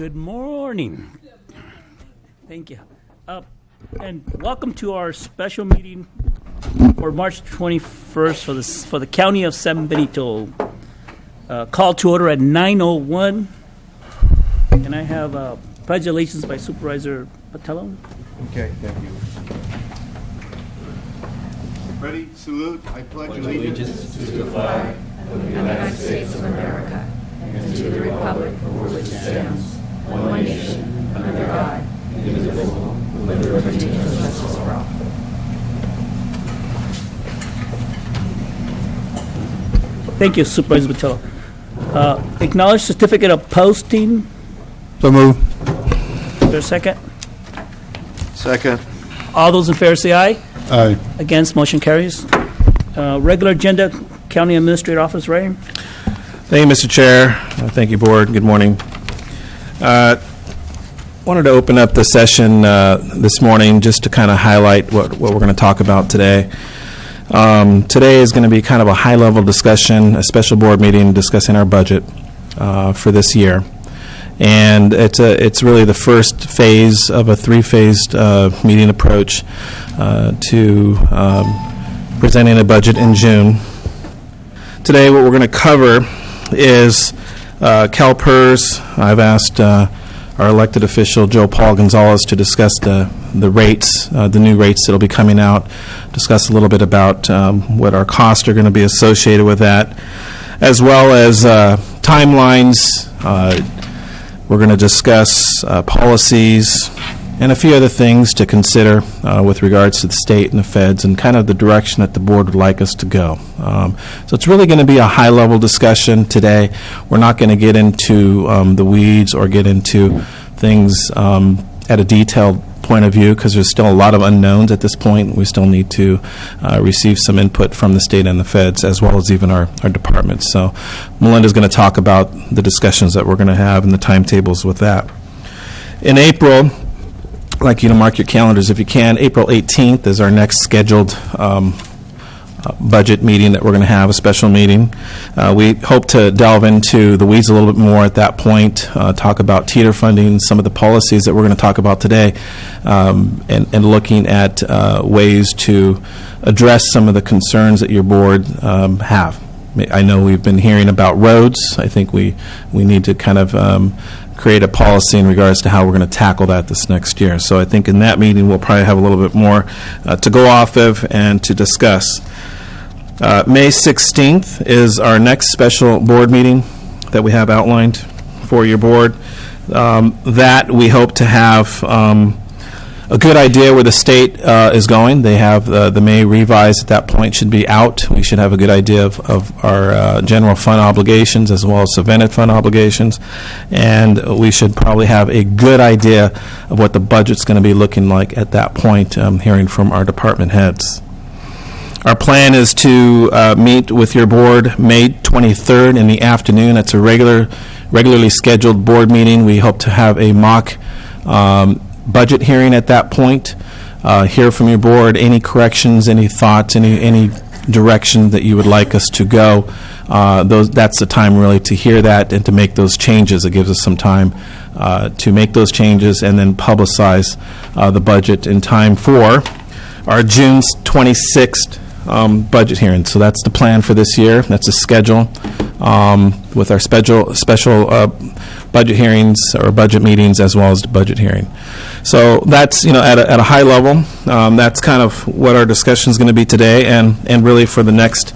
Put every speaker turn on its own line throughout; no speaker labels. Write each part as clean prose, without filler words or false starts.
Good morning. Thank you. And welcome to our special meeting for March 21st for the County of San Benito. Call to order at 9:01. And I have pledge allegiance by Supervisor Patello.
Okay, thank you. Ready, salute. I pledge allegiance
to the flag of the United States of America and to the republic for which it stands, one nation, under God, indivisible, with liberty and justice for all.
Thank you, Supervisor Patello. Acknowledge certificate of posting.
So move.
Is there a second?
Second.
All those in favor say aye.
Aye.
Against, motion carries. Regular agenda, County Administrator Office, Ray.
Thank you, Mr. Chair. Thank you, Board. Good morning. Wanted to open up the session this morning just to kind of highlight what we're going to talk about today. Today is going to be kind of a high-level discussion, a special board meeting discussing our budget for this year. And it's really the first phase of a three-phased meeting approach to presenting a budget in June. Today, what we're going to cover is CalPERS. I've asked our elected official, Joe Paul Gonzalez, to discuss the rates, the new rates that will be coming out, discuss a little bit about what our costs are going to be associated with that, as well as timelines. We're going to discuss policies and a few other things to consider with regards to the state and the feds and kind of the direction that the board would like us to go. So it's really going to be a high-level discussion today. We're not going to get into the weeds or get into things at a detailed point of view because there's still a lot of unknowns at this point. We still need to receive some input from the state and the feds as well as even our departments. So Melinda's going to talk about the discussions that we're going to have and the timetables with that. In April, I'd like you to mark your calendars if you can. April 18th is our next scheduled budget meeting that we're going to have, a special meeting. We hope to delve into the weeds a little bit more at that point, talk about teeter funding, some of the policies that we're going to talk about today, and looking at ways to address some of the concerns that your board have. I know we've been hearing about roads. I think we need to kind of create a policy in regards to how we're going to tackle that this next year. So I think in that meeting we'll probably have a little bit more to go off of and to discuss. May 16th is our next special board meeting that we have outlined for your board. That we hope to have a good idea where the state is going. They have the May revise at that point should be out. We should have a good idea of our general fund obligations as well as subvented fund obligations. And we should probably have a good idea of what the budget's going to be looking like at that point, hearing from our department heads. Our plan is to meet with your board May 23rd in the afternoon. That's a regularly scheduled board meeting. We hope to have a mock budget hearing at that point, hear from your board, any corrections, any thoughts, any direction that you would like us to go. That's the time really to hear that and to make those changes. It gives us some time to make those changes and then publicize the budget in time for our June 26th budget hearing. So that's the plan for this year. That's a schedule with our special budget hearings or budget meetings as well as the budget hearing. So that's, at a high level, that's kind of what our discussion is going to be today and really for the next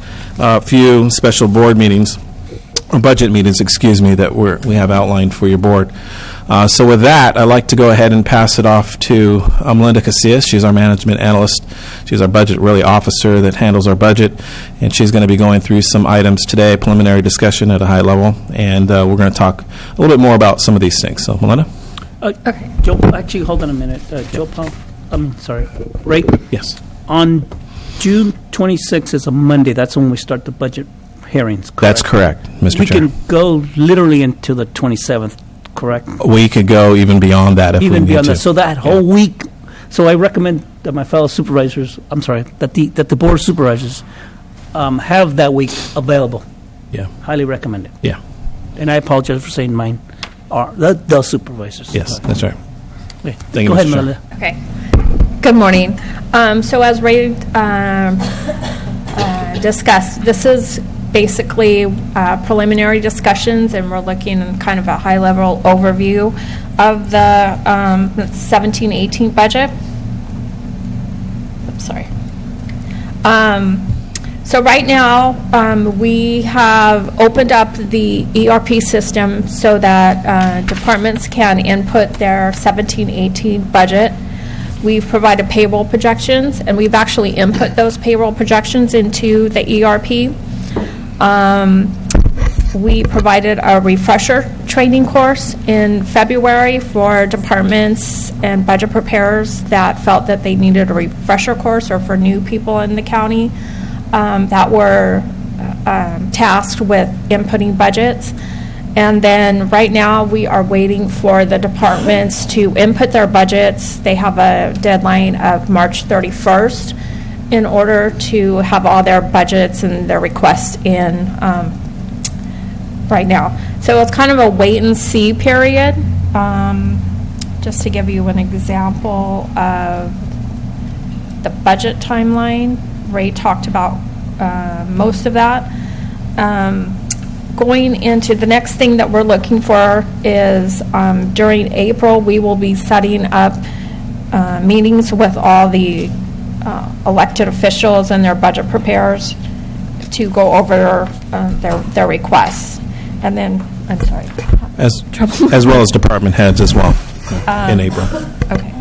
few special board meetings, or budget meetings, that we have outlined for your board. So with that, I'd like to go ahead and pass it off to Melinda Casillas. She's our management analyst. She's our budget officer that handles our budget, and she's going to be going through some items today, preliminary discussion at a high level, and we're going to talk a little bit more about some of these things. So, Melinda?
Okay. Joe, actually, hold on a minute. Joe Paul, Ray?
Yes.
On June 26th is a Monday. That's when we start the budget hearings, correct?
That's correct, Mr. Chair.
We can go literally into the 27th, correct?
We could go even beyond that if we need to.
Even beyond that. So that whole week, so I recommend that my fellow supervisors, that the board of supervisors have that week available.
Yeah.
Highly recommend it.
Yeah.
And I apologize for saying mine. the supervisors.
Yes, that's right.
Okay.
Thank you,
Go ahead,
Mr. Chair.
Melinda.
Okay. Good morning. So as Ray discussed, this is basically preliminary discussions, and we're looking at kind of a high-level overview of the 17-18 budget. Oops, sorry. So right now, we have opened up the ERP system so that departments can input their 17-18 budget. We've provided payroll projections, and we've actually input those payroll projections into the ERP. We provided a refresher training course in February for departments and budget preparers that felt that they needed a refresher course, or for new people in the county that were tasked with inputting budgets. And then right now we are waiting for the departments to input their budgets. They have a deadline of March 31st in order to have all their budgets and their requests in right now. So it's kind of a wait and see period. Just to give you an example of the budget timeline, Ray talked about most of that. Going into the next thing that we're looking for is during April, we will be setting up meetings with all the elected officials and their budget preparers to go over their requests. And then, I'm sorry.
As well as department heads as well in April.
Okay.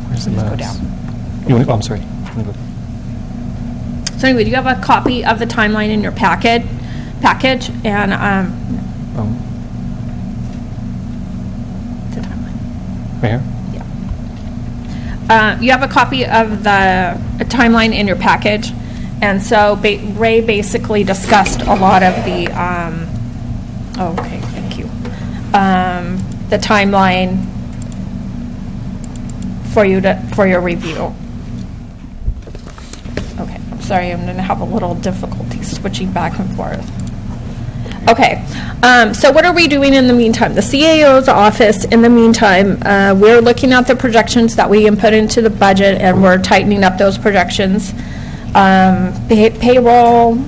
Where's the
Let's go
mouse?
down.
You want, oh, I'm sorry. You wanna go-
So anyway, do you have a copy of the timeline in your package? And the timeline.
Right here?
You have a copy of the timeline in your package, and so Ray basically discussed a lot of the, okay, thank you, the timeline for your review. Okay, I'm sorry, I'm going to have a little difficulty switching back and forth. Okay, so what are we doing in the meantime? The CAO's office, in the meantime, we're looking at the projections that we input into the budget, and we're tightening up those projections. Payroll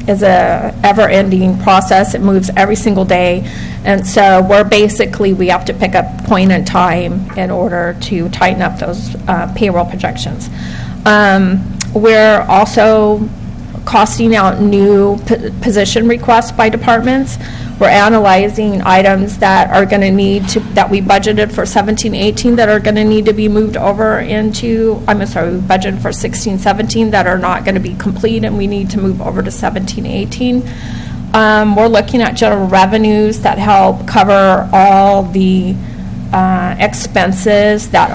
is a ever-ending process. It moves every single day, and so we have to pick a point in time in order to tighten up those payroll projections. We're also costing out new position requests by departments. We're analyzing items that are going to that we budgeted for 17-18 that are going to need to be moved over into, we budgeted for 16-17 that are not going to be complete, and we need to move over to 17-18. We're looking at general revenues that help cover all the expenses that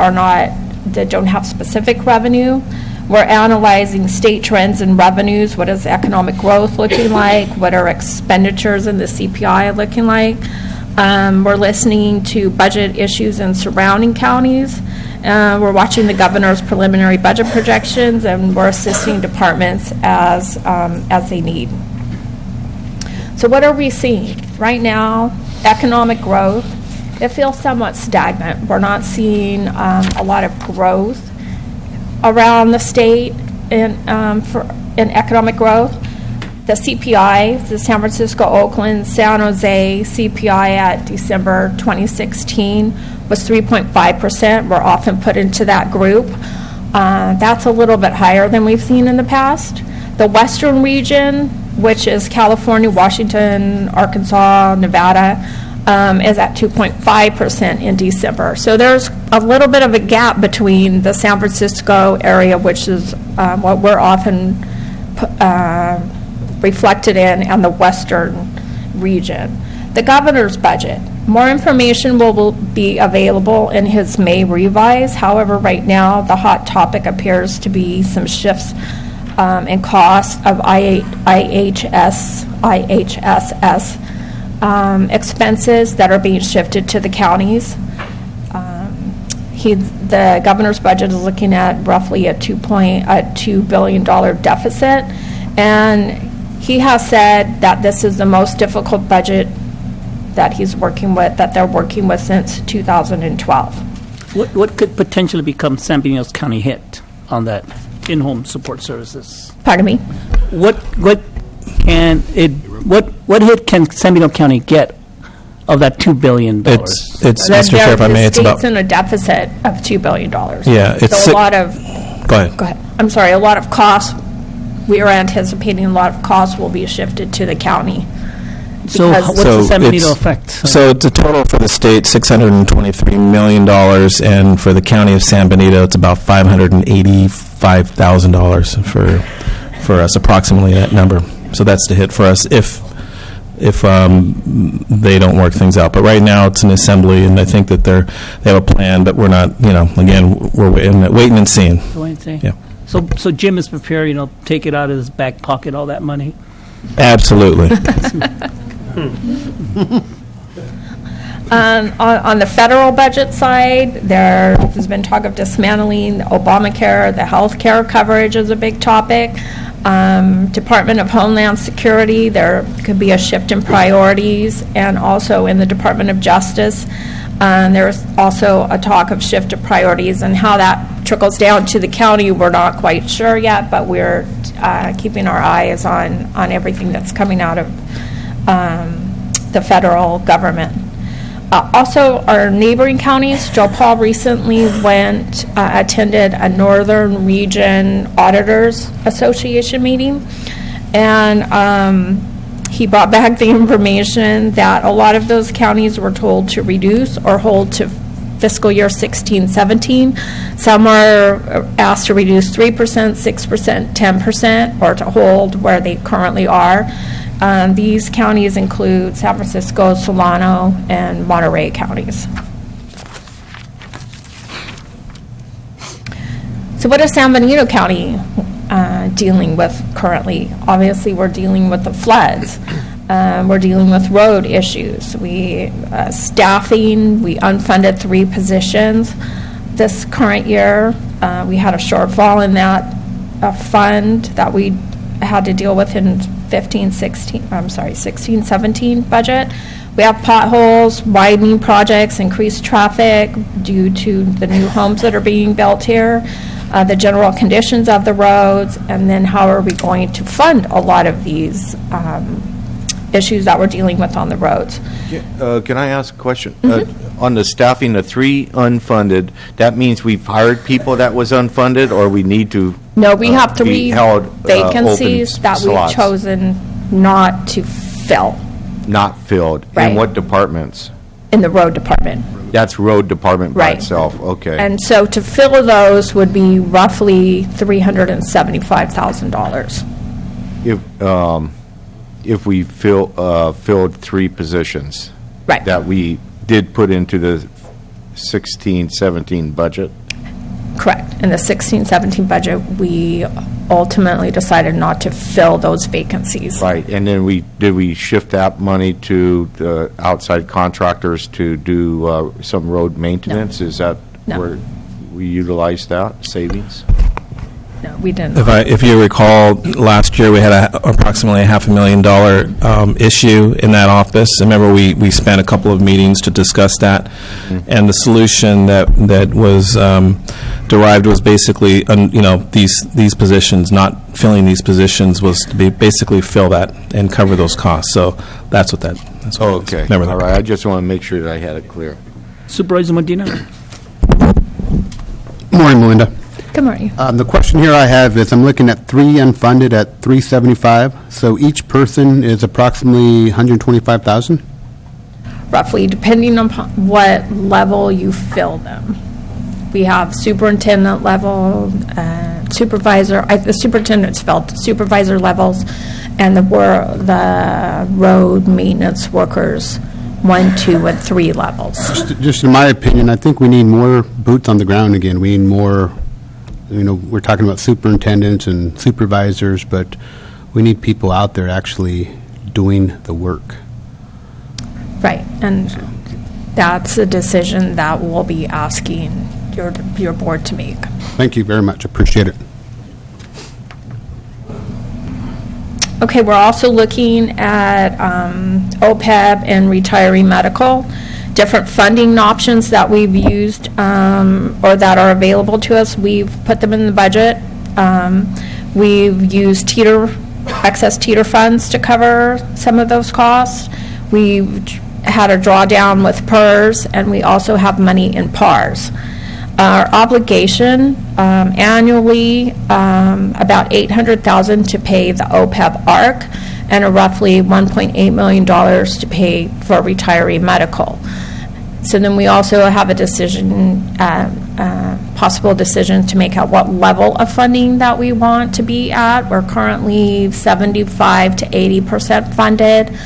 don't have specific revenue. We're analyzing state trends and revenues. What is economic growth looking like? What are expenditures in the CPI looking like? We're listening to budget issues in surrounding counties. We're watching the governor's preliminary budget projections, and we're assisting departments as they need. So what are we seeing? Right now, economic growth, it feels somewhat stagnant. We're not seeing a lot of growth around the state in economic growth. The CPI, the San Francisco, Oakland, San Jose CPI at December 2016 was 3.5%. We're often put into that group. That's a little bit higher than we've seen in the past. The Western region, which is California, Washington, Arkansas, Nevada, is at 2.5% in December. So there's a little bit of a gap between the San Francisco area, which is what we're often reflected in, and the Western region. The governor's budget. More information will be available in his May revise. However, right now, the hot topic appears to be some shifts in costs of IHSS expenses that are being shifted to the counties. The governor's budget is looking at roughly a $2 billion deficit, and he has said that this is the most difficult budget that he's working with, that they're working with since 2012.
What could potentially become San Benito's county hit on that in-home support services?
Pardon me?
What hit can San Benito County get of that $2 billion?
It's Mr. Chair, if I may, it's
The
about,
state's in a deficit of $2 billion.
yeah, it's,
So a lot of,
go ahead.
go ahead, I'm sorry, a lot of costs, we are anticipating a lot of costs will be shifted to the county.
So
Because-
what's the San Benito
it's-
effect?
So it's a total for the state, $623 million, and for the county of San Benito, it's about $585,000 for us, approximately that number. So that's the hit for us if they don't work things out. But right now, it's an assembly, and I think that they have a plan, but we're not, again, we're waiting and seeing. Yeah.
So Jim is prepared, take it out of his back pocket, all that money?
Absolutely.
On the federal budget side, there has been talk of dismantling Obamacare. The health care coverage is a big topic. Department of Homeland Security, there could be a shift in priorities, and also in the Department of Justice, there's also a talk of shift of priorities, and how that trickles down to the county, we're not quite sure yet, but we're keeping our eyes on everything that's coming out of the federal government. Also, our neighboring counties, Joe Paul recently attended a Northern Region Auditors Association meeting, and he brought back the information that a lot of those counties were told to reduce or hold to fiscal year 16-17. Some are asked to reduce 3%, 6%, 10%, or to hold where they currently are. These counties include San Francisco, Solano, and Monterey counties. So what is San Benito County dealing with currently? Obviously, we're dealing with the floods. We're dealing with road issues. Staffing, we unfunded 3 positions this current year. We had a shortfall in that fund that we had to deal with in 16-17 budget. We have potholes, widening projects, increased traffic due to the new homes that are being built here, the general conditions of the roads, and then how are we going to fund a lot of these issues that we're dealing with on the roads.
Can I ask a question? On the staffing, the 3 unfunded, that means we've hired people that was unfunded, or we need to?
No, we have
be
3
held,
vacancies
open
that
slots.
we've chosen not to fill
Not filled.
Right.
In what departments?
in the road department.
That's road department by
Right.
itself, okay.
And so to fill those would be roughly $375,000.
If we filled 3 positions.
Right.
That we did put into the 16-17 budget?
Correct. In the 16-17 budget, we ultimately decided not to fill those vacancies.
Right, and then did we shift that money to the outside contractors to do some road maintenance? Is that
No.
where we utilized that savings?
No, we didn't.
If you recall, last year we had approximately $500,000 issue in that office. I remember we spent a couple of meetings to discuss that, and the solution that was derived was basically, these positions, not filling these positions, was to basically fill that and cover those costs. So that's what that. That's what it was.
Okay,
Remember that.
all right, I just want to make sure that I had it clear.
Supervisor Medina?
Morning, Melinda.
Good morning.
The question here I have is, I'm looking at 3 unfunded at 375, so each person is approximately 125,000?
Roughly, depending on what level you fill them. We have superintendent level, supervisor, the superintendent's filled supervisor levels, and the road maintenance workers, 1, 2, and 3 levels.
Just in my opinion, I think we need more boots on the ground again. We need more, we're talking about superintendents and supervisors, but we need people out there actually doing the work.
Right, and that's a decision that we'll be asking your board to make.
Thank you very much. Appreciate it.
Okay, we're also looking at OPEB and retiree medical, different funding options that we've used or that are available to us. We've put them in the budget. We've used excess teeter funds to cover some of those costs. We've had a drawdown with PERS, and we also have money in PARS. Our obligation annually, about $800,000 to pay the OPEB ARC, and a roughly $1.8 million to pay for retiree medical. So then we also have a decision, possible decision to make at what level of funding that we want to be at. We're currently 75 to 80% funded.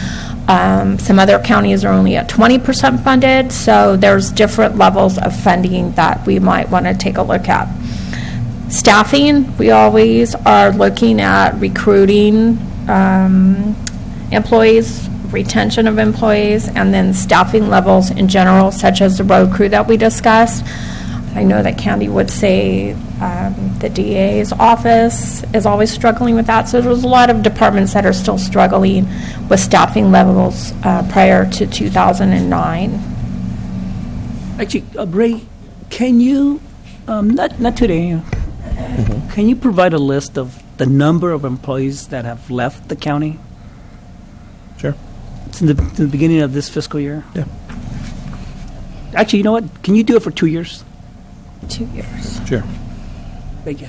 Some other counties are only at 20% funded, so there's different levels of funding that we might want to take a look at. Staffing, we always are looking at recruiting employees, retention of employees, and then staffing levels in general, such as the road crew that we discussed. I know that Candy would say the DA's office is always struggling with that, so there's a lot of departments that are still struggling with staffing levels prior to 2009.
Actually, Ray, can you, not today, can you provide a list of the number of employees that have left the county?
Sure.
Since the beginning of this fiscal year?
Yeah.
Actually, you know what? Can you do it for 2 years?
2 years.
Sure.
Thank you.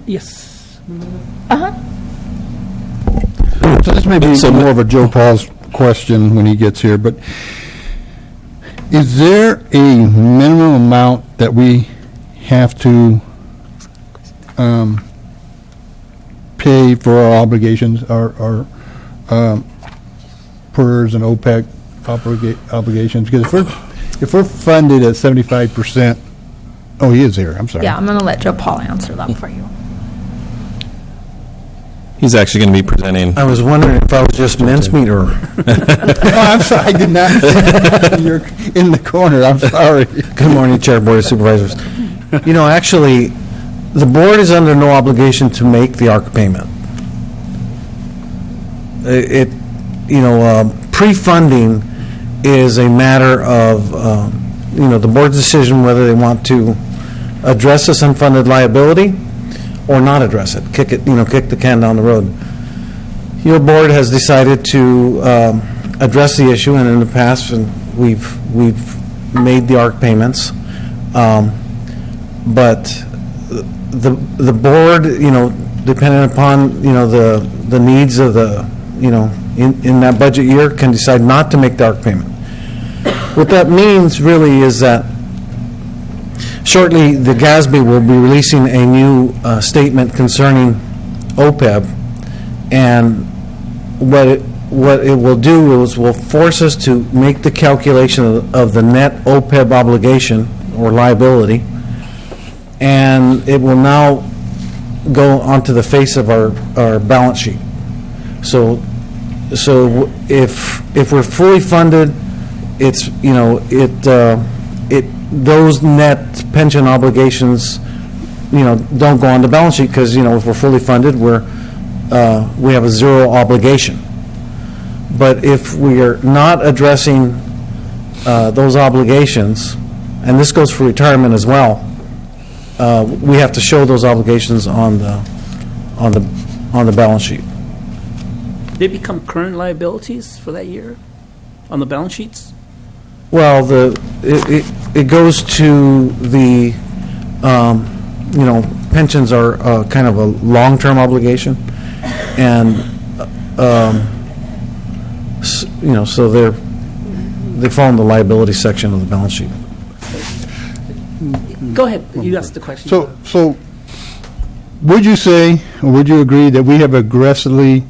Yes.
Uh-huh.
So this may be more of a Joe Paul's question when he gets here, but is there a minimum amount that we have to pay for our obligations, our PERS and OPEC obligations? Because if we're funded at 75%, oh, he is here, I'm sorry.
Yeah, I'm going to let Joe Paul answer that for you.
He's actually going to be presenting.
I was wondering if I was just mincemeat or...
Oh, I'm sorry, I did not, you're in the corner, I'm sorry.
Good morning, Chair, Board of Supervisors. You know, actually, the board is under no obligation to make the ARC payment. Pre-funding is a matter of, the board's decision whether they want to address this unfunded liability or not address it, kick the can down the road. Your board has decided to address the issue, and in the past, we've made the ARC payments. But the board, depending upon, the needs of the, in that budget year, can decide not to make the ARC payment. What that means really is that shortly the GASB will be releasing a new statement concerning OPEB, and what it will do is will force us to make the calculation of the net OPEB obligation or liability, and it will now go onto the face of our balance sheet. So if we're fully funded, it's those net pension obligations don't go on the balance sheet, because if we're fully funded, we have a zero obligation. But if we are not addressing those obligations, and this goes for retirement as well, we have to show those obligations on the balance sheet.
They become current liabilities for that year on the balance sheets?
Well, it goes to the pensions are kind of a long-term obligation, and so they fall in the liability section of the balance sheet.
Go ahead. You asked the question.
So would you say, or would you agree that we have aggressively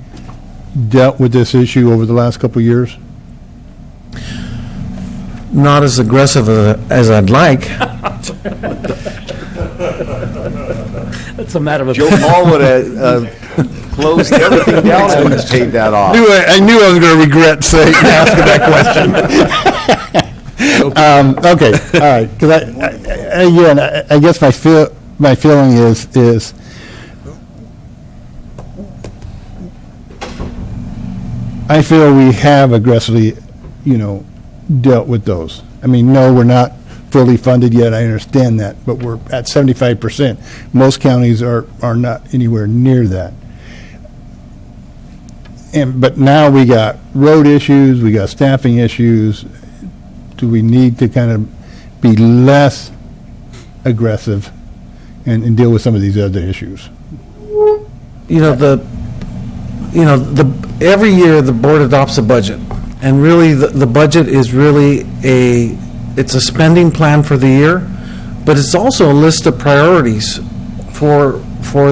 dealt with this issue over the last couple of years?
Not as aggressive as I'd like.
That's a matter of
Joe Paul would have closed everything down and paid that off.
I knew I was going to regret saying, asking that question. Okay, all right, because I guess my feeling is I feel we have aggressively, dealt with those. I mean, no, we're not fully funded yet, I understand that, but we're at 75%. Most counties are not anywhere near that. But now we got road issues, we got staffing issues. Do we need to kind of be less aggressive and deal with some of these other issues?
Every year the board adopts a budget, and really the budget is really it's a spending plan for the year, but it's also a list of priorities for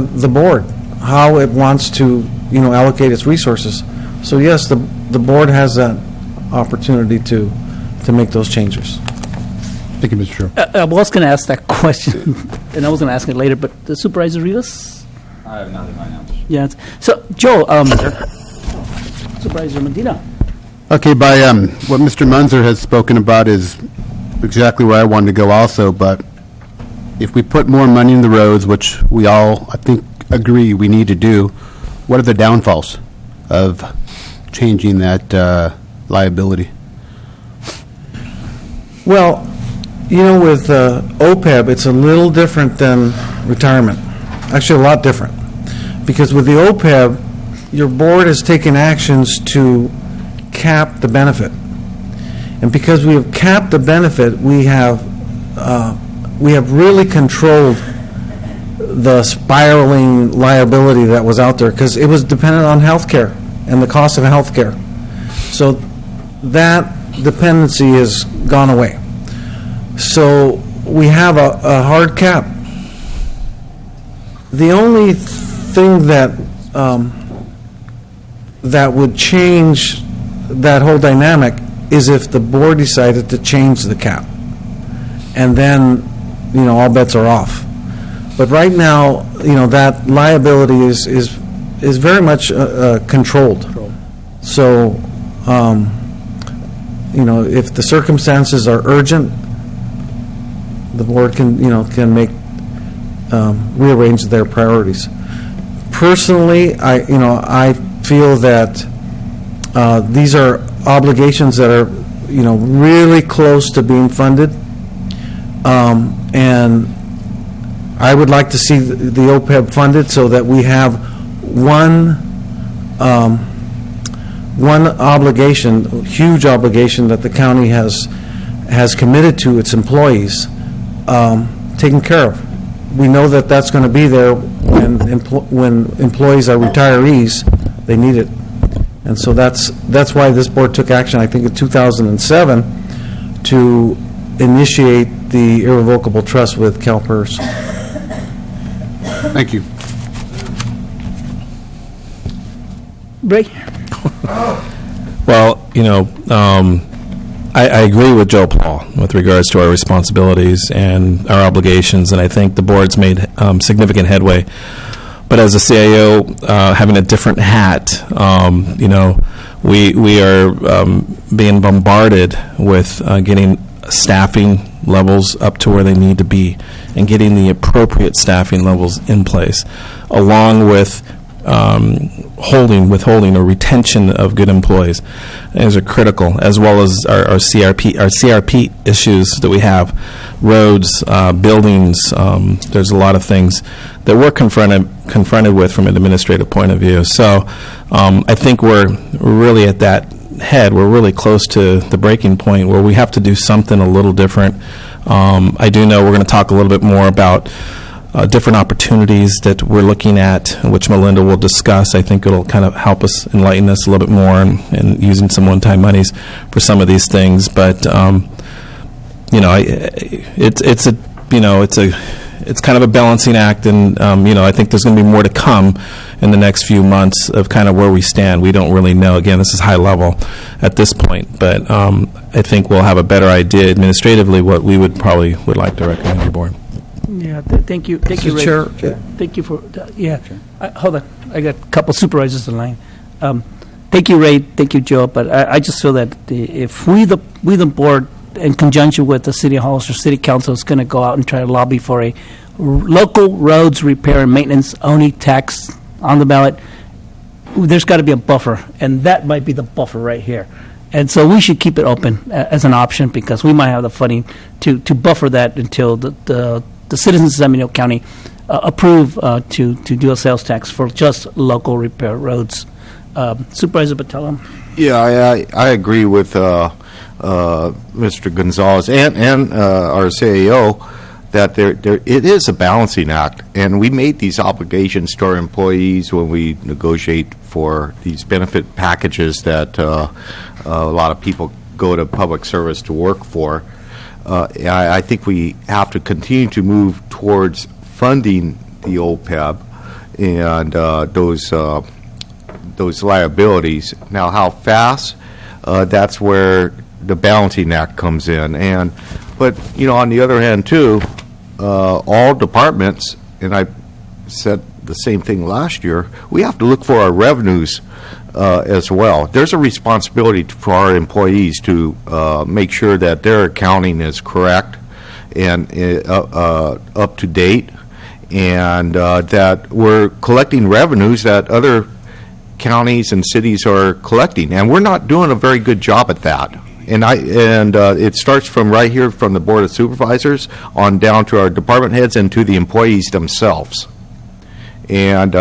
the board, how it wants to allocate its resources. So yes, the board has that opportunity to make those changes.
Thank you, Mr. Chair.
I was going to ask that question, and I was going to ask it later, but the Supervisor Rivas?
I have nothing right now.
Yeah. So, Joe, Supervisor Medina.
Okay, by what Mr. Munzer has spoken about is exactly where I wanted to go also, but if we put more money in the roads, which we all, I think, agree we need to do, what are the downfalls of changing that liability?
Well, with OPEB, it's a little different than retirement. Actually, a lot different. Because with the OPEB, your board has taken actions to cap the benefit. And because we have capped the benefit, we have really controlled the spiraling liability that was out there, because it was dependent on health care and the cost of health care. So that dependency has gone away. So we have a hard cap. The only thing that would change that whole dynamic is if the board decided to change the cap, and then all bets are off. But right now, that liability is very much controlled. So, if the circumstances are urgent, the board can make rearrange their priorities. Personally, I feel that these are obligations that are really close to being funded, and I would like to see the OPEB funded so that we have one obligation, huge obligation that the county has committed to its employees, taken care of. We know that that's going to be there when employees are retirees. They need it, and so that's why this board took action, I think, in 2007 to initiate the irrevocable trust with CalPERS.
Thank you.
Ray?
Well, I agree with Joe Paul with regards to our responsibilities and our obligations, and I think the board's made significant headway. But as a CIO, having a different hat, we are being bombarded with getting staffing levels up to where they need to be and getting the appropriate staffing levels in place, along with withholding or retention of good employees. Those are critical, as well as our CRP issues that we have, roads, buildings. There's a lot of things that we're confronted with from an administrative point of view. So I think we're really at that head. We're really close to the breaking point where we have to do something a little different. I do know we're going to talk a little bit more about different opportunities that we're looking at, which Melinda will discuss. I think it'll kind of help us, enlighten us a little bit more, and using some one-time monies for some of these things. But it's kind of a balancing act, and I think there's going to be more to come in the next few months of kind of where we stand. We don't really know. Again, this is high level at this point, but I think we'll have a better idea administratively what we would like to recommend your board.
Yeah, thank you,
Mr.
Ray.
Chair.
Thank you for, yeah. Hold on, I got a couple supervisors in line. Thank you, Ray, thank you, Joe, but I just feel that if we, the board, in conjunction with the city halls or city council, is going to go out and try to lobby for a local roads repair and maintenance only tax on the ballot, there's got to be a buffer, and that might be the buffer right here. And so we should keep it open as an option, because we might have the funding to buffer that until the citizens of San Benito County approve to do a sales tax for just local repair roads. Supervisor Batalla?
Yeah, I agree with Mr. Gonzalez and our CAO that it is a balancing act, and we made these obligations to our employees when we negotiate for these benefit packages that a lot of people go to public service to work for. I think we have to continue to move towards funding the OPEB and those liabilities. Now, how fast? That's where the balancing act comes in. But on the other hand, too, all departments, and I said the same thing last year, we have to look for our revenues as well. There's a responsibility for our employees to make sure that their accounting is correct and up to date, and that we're collecting revenues that other counties and cities are collecting, and we're not doing a very good job at that. And it starts from right here from the Board of Supervisors on down to our department heads and to the employees themselves. And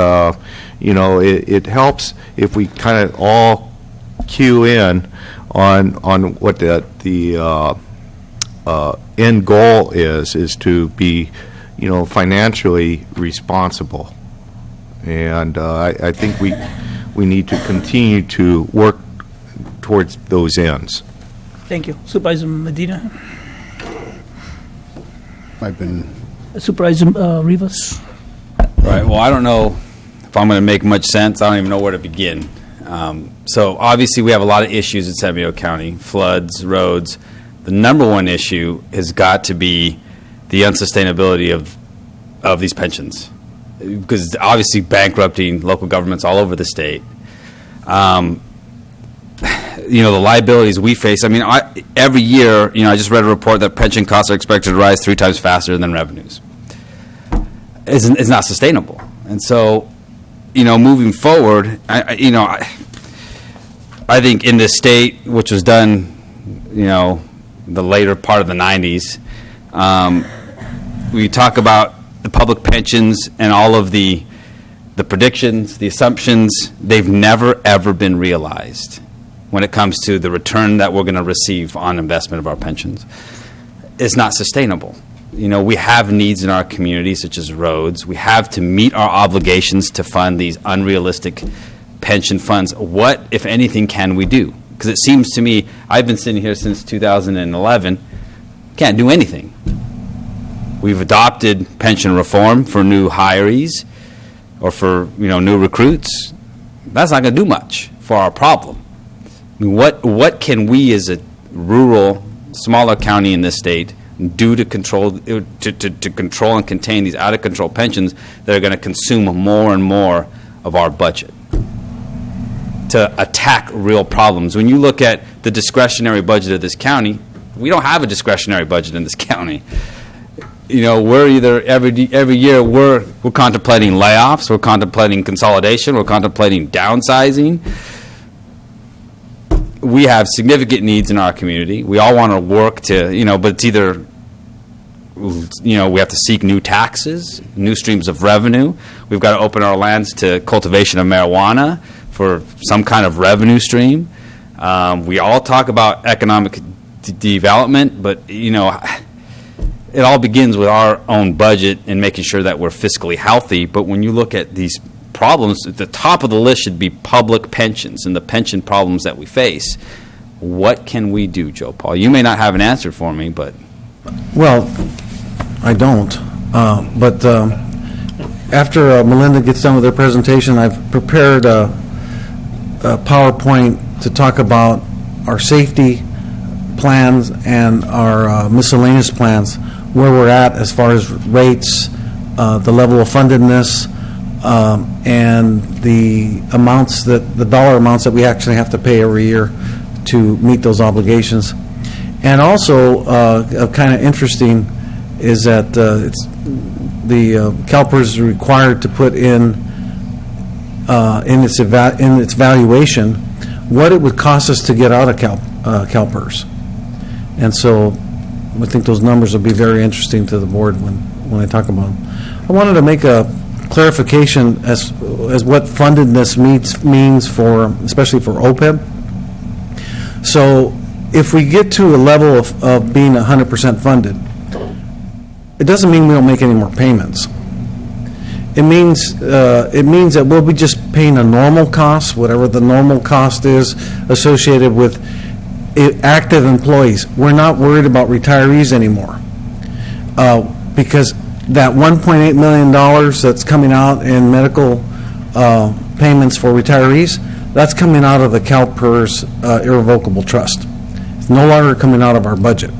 it helps if we kind of all cue in on what the end goal is to be financially responsible. And I think we need to continue to work towards those ends.
Thank you. Supervisor Medina?
I've been,
Supervisor Rivas?
Right. Well, I don't know if I'm going to make much sense. I don't even know where to begin. So obviously we have a lot of issues in San Benito County, floods, roads. The number one issue has got to be the unsustainability of these pensions, because obviously bankrupting local governments all over the state. The liabilities we face. I mean, every year, I just read a report that pension costs are expected to rise 3 times faster than revenues. It's not sustainable. And so, moving forward, I think in this state, which was done, the later part of the 90s, we talk about the public pensions and all of the predictions, the assumptions, they've never, ever been realized when it comes to the return that we're going to receive on investment of our pensions. It's not sustainable. We have needs in our community, such as roads. We have to meet our obligations to fund these unrealistic pension funds. What, if anything, can we do? Because it seems to me, I've been sitting here since 2011, can't do anything. We've adopted pension reform for new hirees or for new recruits. That's not going to do much for our problem. I mean, what can we as a rural, smaller county in this state do to control and contain these out of control pensions that are going to consume more and more of our budget, to attack real problems? When you look at the discretionary budget of this county, we don't have a discretionary budget in this county. We're either every year we're contemplating layoffs, we're contemplating consolidation, we're contemplating downsizing. We have significant needs in our community. We all want to work to, but it's either, we have to seek new taxes, new streams of revenue. We've got to open our lands to cultivation of marijuana for some kind of revenue stream. We all talk about economic development, but, it all begins with our own budget and making sure that we're fiscally healthy. But when you look at these problems, at the top of the list should be public pensions and the pension problems that we face. What can we do, Joe Paul? You may not have an answer for me, but...
Well, I don't. But after Melinda gets done with her presentation, I've prepared a PowerPoint to talk about our safety plans and our miscellaneous plans. where we're at as far as rates, the level of fundedness, and the amounts the dollar amounts that we actually have to pay every year to meet those obligations. And also, kind of interesting is that it's the CalPERS is required to put in its valuation what it would cost us to get out of CalPERS. And so I think those numbers will be very interesting to the board when I talk about them. I wanted to make a clarification as what fundedness means for, especially for OPEB. So if we get to a level of being 100% funded, it doesn't mean we don't make any more payments. It means that we'll be just paying a normal cost, whatever the normal cost is associated with active employees. We're not worried about retirees anymore, because that $1.8 million that's coming out in medical payments for retirees, that's coming out of the CalPERS irrevocable trust. It's no longer coming out of our budget.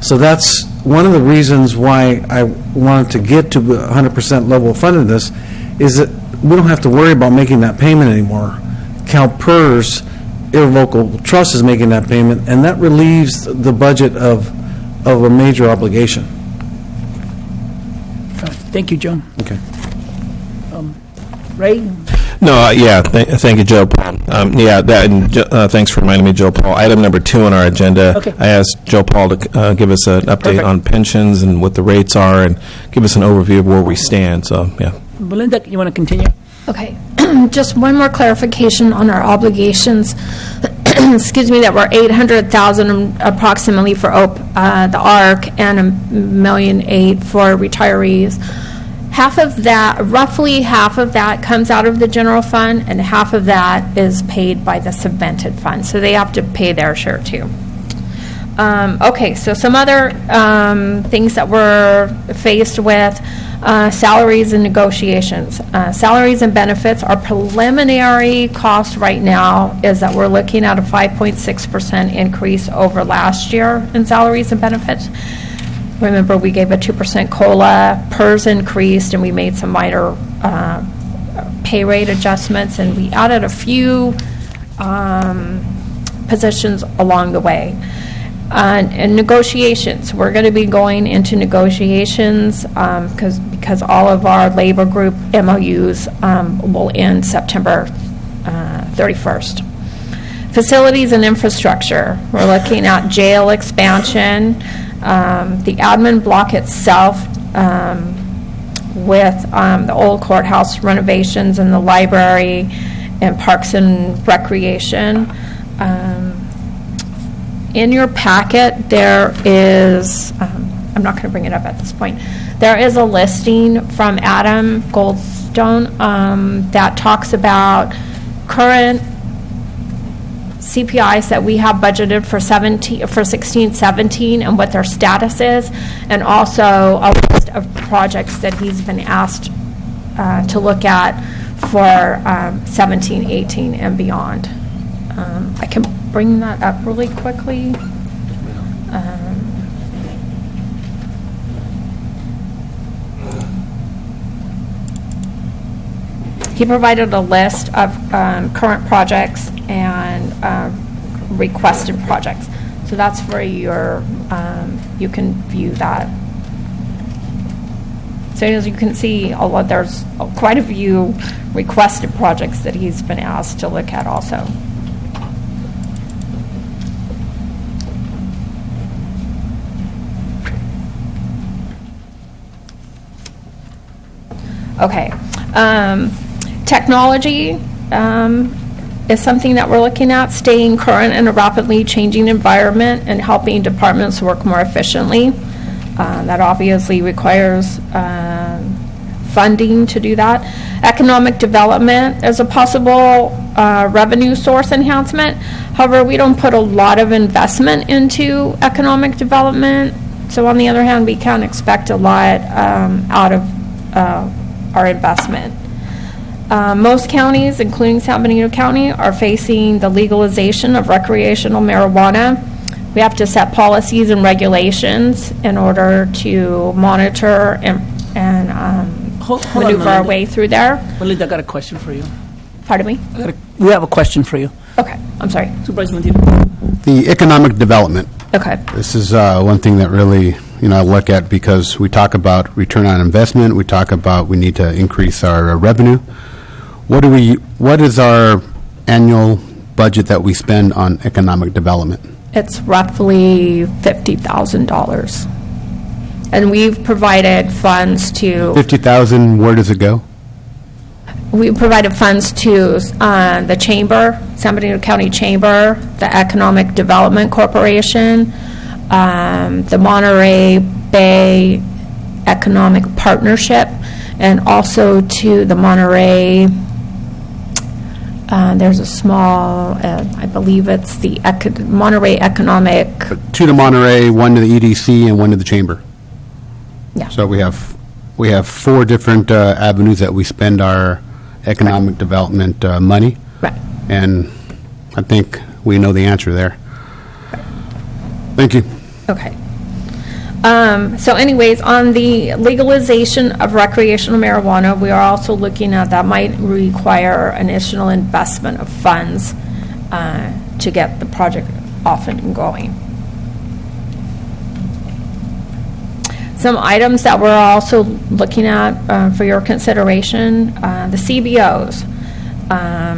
So that's one of the reasons why I wanted to get to 100% level of fundedness, is that we don't have to worry about making that payment anymore. CalPERS irrevocable trust is making that payment, and that relieves the budget of a major obligation.
Thank you, Joe.
Okay.
Ray?
No, thank you, Joe Paul. Thanks for reminding me, Joe Paul. Item number 2 on our agenda.
Okay.
I asked Joe Paul to give us an update
Perfect.
on pensions and what the rates are, and give us an overview of where we stand. So, yeah.
Belinda, you want to continue?
Okay, just one more clarification on our obligations. Excuse me, that were $800,000 approximately for the ARC and $1.8 million for retirees. Roughly half of that comes out of the general fund, and half of that is paid by the subvented fund. So they have to pay their share too. Okay, so some other things that we're faced with, salaries and negotiations. Salaries and benefits, our preliminary cost right now is that we're looking at a 5.6% increase over last year in salaries and benefits. Remember, we gave a 2% COLA, PERS increased, and we made some minor pay rate adjustments, and we added a few positions along the way. And negotiations, we're going to be going into negotiations because all of our labor group MOUs will end September 31st. Facilities and infrastructure, we're looking at jail expansion, the admin block itself with the old courthouse renovations and the library and parks and recreation. In your packet, there is, I'm not going to bring it up at this point, there is a listing from Adam Goldstone that talks about current CPIs that we have budgeted for 16-17 and what their status is, and also a list of projects that he's been asked to look at for 17-18 and beyond. I can bring that up really quickly. He provided a list of current projects and requested projects. So that's for your, you can view that. So as you can see, there's quite a few requested projects that he's been asked to look at also. Okay. Technology is something that we're looking at, staying current in a rapidly changing environment and helping departments work more efficiently. That obviously requires funding to do that. Economic development is a possible revenue source enhancement. However, we don't put a lot of investment into economic development. So on the other hand, we can't expect a lot out of our investment. Most counties, including San Benito County, are facing the legalization of recreational marijuana. We have to set policies and regulations in order to monitor and
Hold on,
maneuver our
Melinda.
way through there.
Melinda, I got a question for you.
Pardon me?
We have a question for you.
Okay, I'm sorry.
Supervisor Medina.
The economic development,
Okay.
this is one thing that really, I look at because we talk about return on investment, we talk about we need to increase our revenue. What is our annual budget that we spend on economic development?
It's roughly $50,000. And we've provided funds to,
50,000, where does it go?
we provided funds to the Chamber, San Bernardino County Chamber, the Economic Development Corporation, the Monterey Bay Economic Partnership, and also to the Monterey, there's a small, I believe it's the Monterey Economic,
Two to Monterey, one to the EDC, and one to the Chamber.
yeah.
So we have 4 different avenues that we spend our economic development money,
Right.
and I think we know the answer there. Thank you.
Okay. So anyways, on the legalization of recreational marijuana, we are also looking at, that might require an additional investment of funds to get the project off and going. Some items that we're also looking at for your consideration, the CBOs,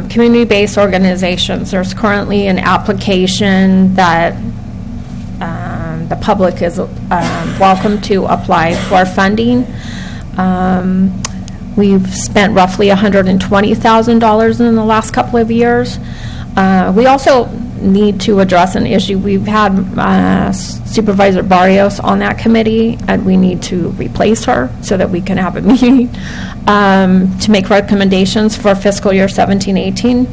community-based organizations. There's currently an application that the public is welcome to apply for funding. We've spent roughly $120,000 in the last couple of years. We also need to address an issue. We've had Supervisor Barrios on that committee, and we need to replace her so that we can have a meeting to make recommendations for fiscal year 17-18.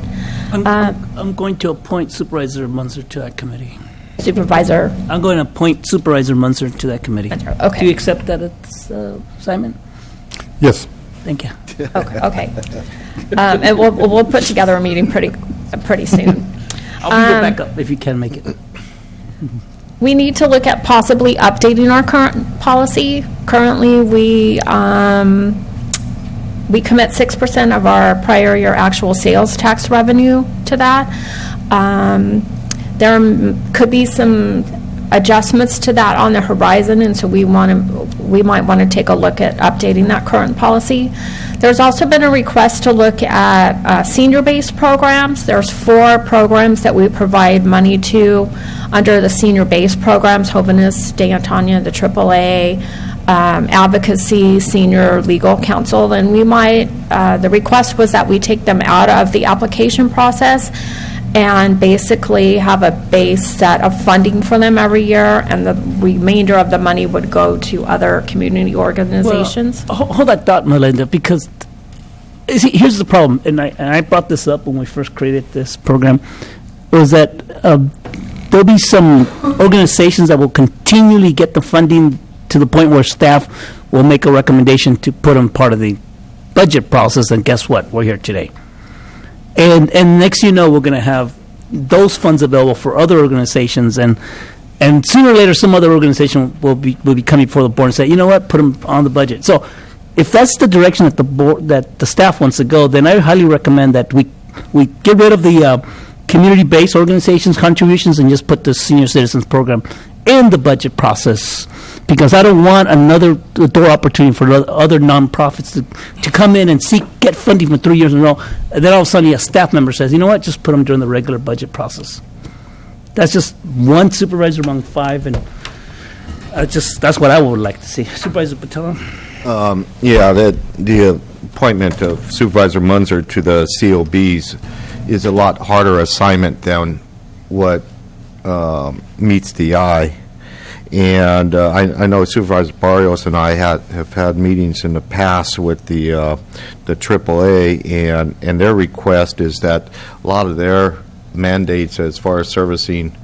I'm going to appoint Supervisor Munzer to that committee.
Supervisor,
I'm going to appoint Supervisor Munzer to that committee.
okay.
Do you accept that assignment?
Yes.
Thank you.
Okay. And we'll put together a meeting pretty soon.
I'll be your backup if you can make it.
We need to look at possibly updating our current policy. Currently, we commit 6% of our prior year actual sales tax revenue to that. There could be some adjustments to that on the horizon, and so we might want to take a look at updating that current policy. There's also been a request to look at senior-based programs. There's 4 programs that we provide money to under the senior-based programs: Hoviness, De Antonia, the AAA, Advocacy, Senior Legal Counsel. And we might, the request was that we take them out of the application process and basically have a base set of funding for them every year, and the remainder of the money would go to other community organizations.
Well, hold that thought, Melinda, because see, here's the problem, and I brought this up when we first created this program, was that there'll be some organizations that will continually get the funding to the point where staff will make a recommendation to put them part of the budget process, and guess what? We're here today. And next, we're going to have those funds available for other organizations, and sooner or later, some other organization will be coming before the board and say, you know what, put them on the budget. So, if that's the direction that the board, that the staff wants to go, then I highly recommend that we get rid of the community-based organizations contributions and just put the senior citizens program in the budget process, because I don't want another door opportunity for other nonprofits to come in and get funding for 3 years in a row, and then all of a sudden a staff member says, you know what, just put them during the regular budget process. That's just one supervisor among 5, and that's what I would like to see. Supervisor Patella?
Yeah, the appointment of Supervisor Munzer to the COBs is a lot harder assignment than what meets the eye. And I know Supervisor Barrios and I have had meetings in the past with the AAA, and their request is that a lot of their mandates as far as servicing,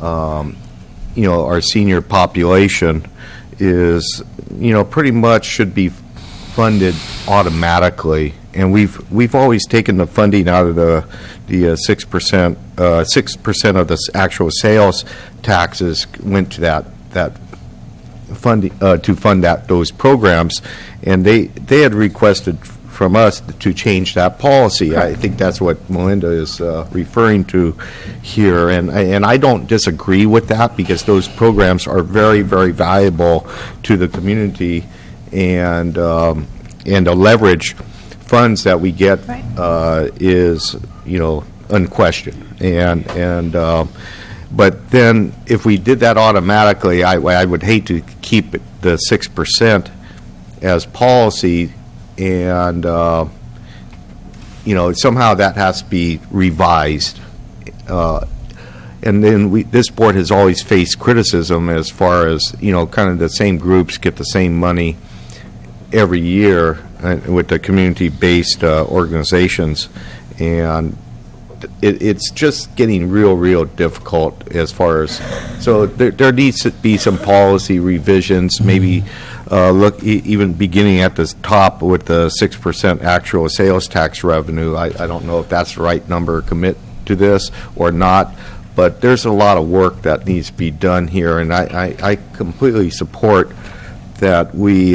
our senior population is, pretty much should be funded automatically and we've always taken the funding out of the 6%. 6% of the actual sales taxes went to that funding to fund those programs, and they had requested from us to change that policy. I think that's what Melinda is referring to here, and I don't disagree with that, because those programs are very, very valuable to the community, and the leverage funds that we get is, unquestioned, and but then if we did that automatically, I would hate to keep the 6% as policy, and somehow that has to be revised. And then this board has always faced criticism as far as, kind of the same groups get the same money every year with the community-based organizations, and it's just getting real difficult as far as, so there needs to be some policy revisions, maybe look even beginning at the top with the 6% actual sales tax revenue. I don't know if that's the right number to commit to this or not, but there's a lot of work that needs to be done here, and I completely support that we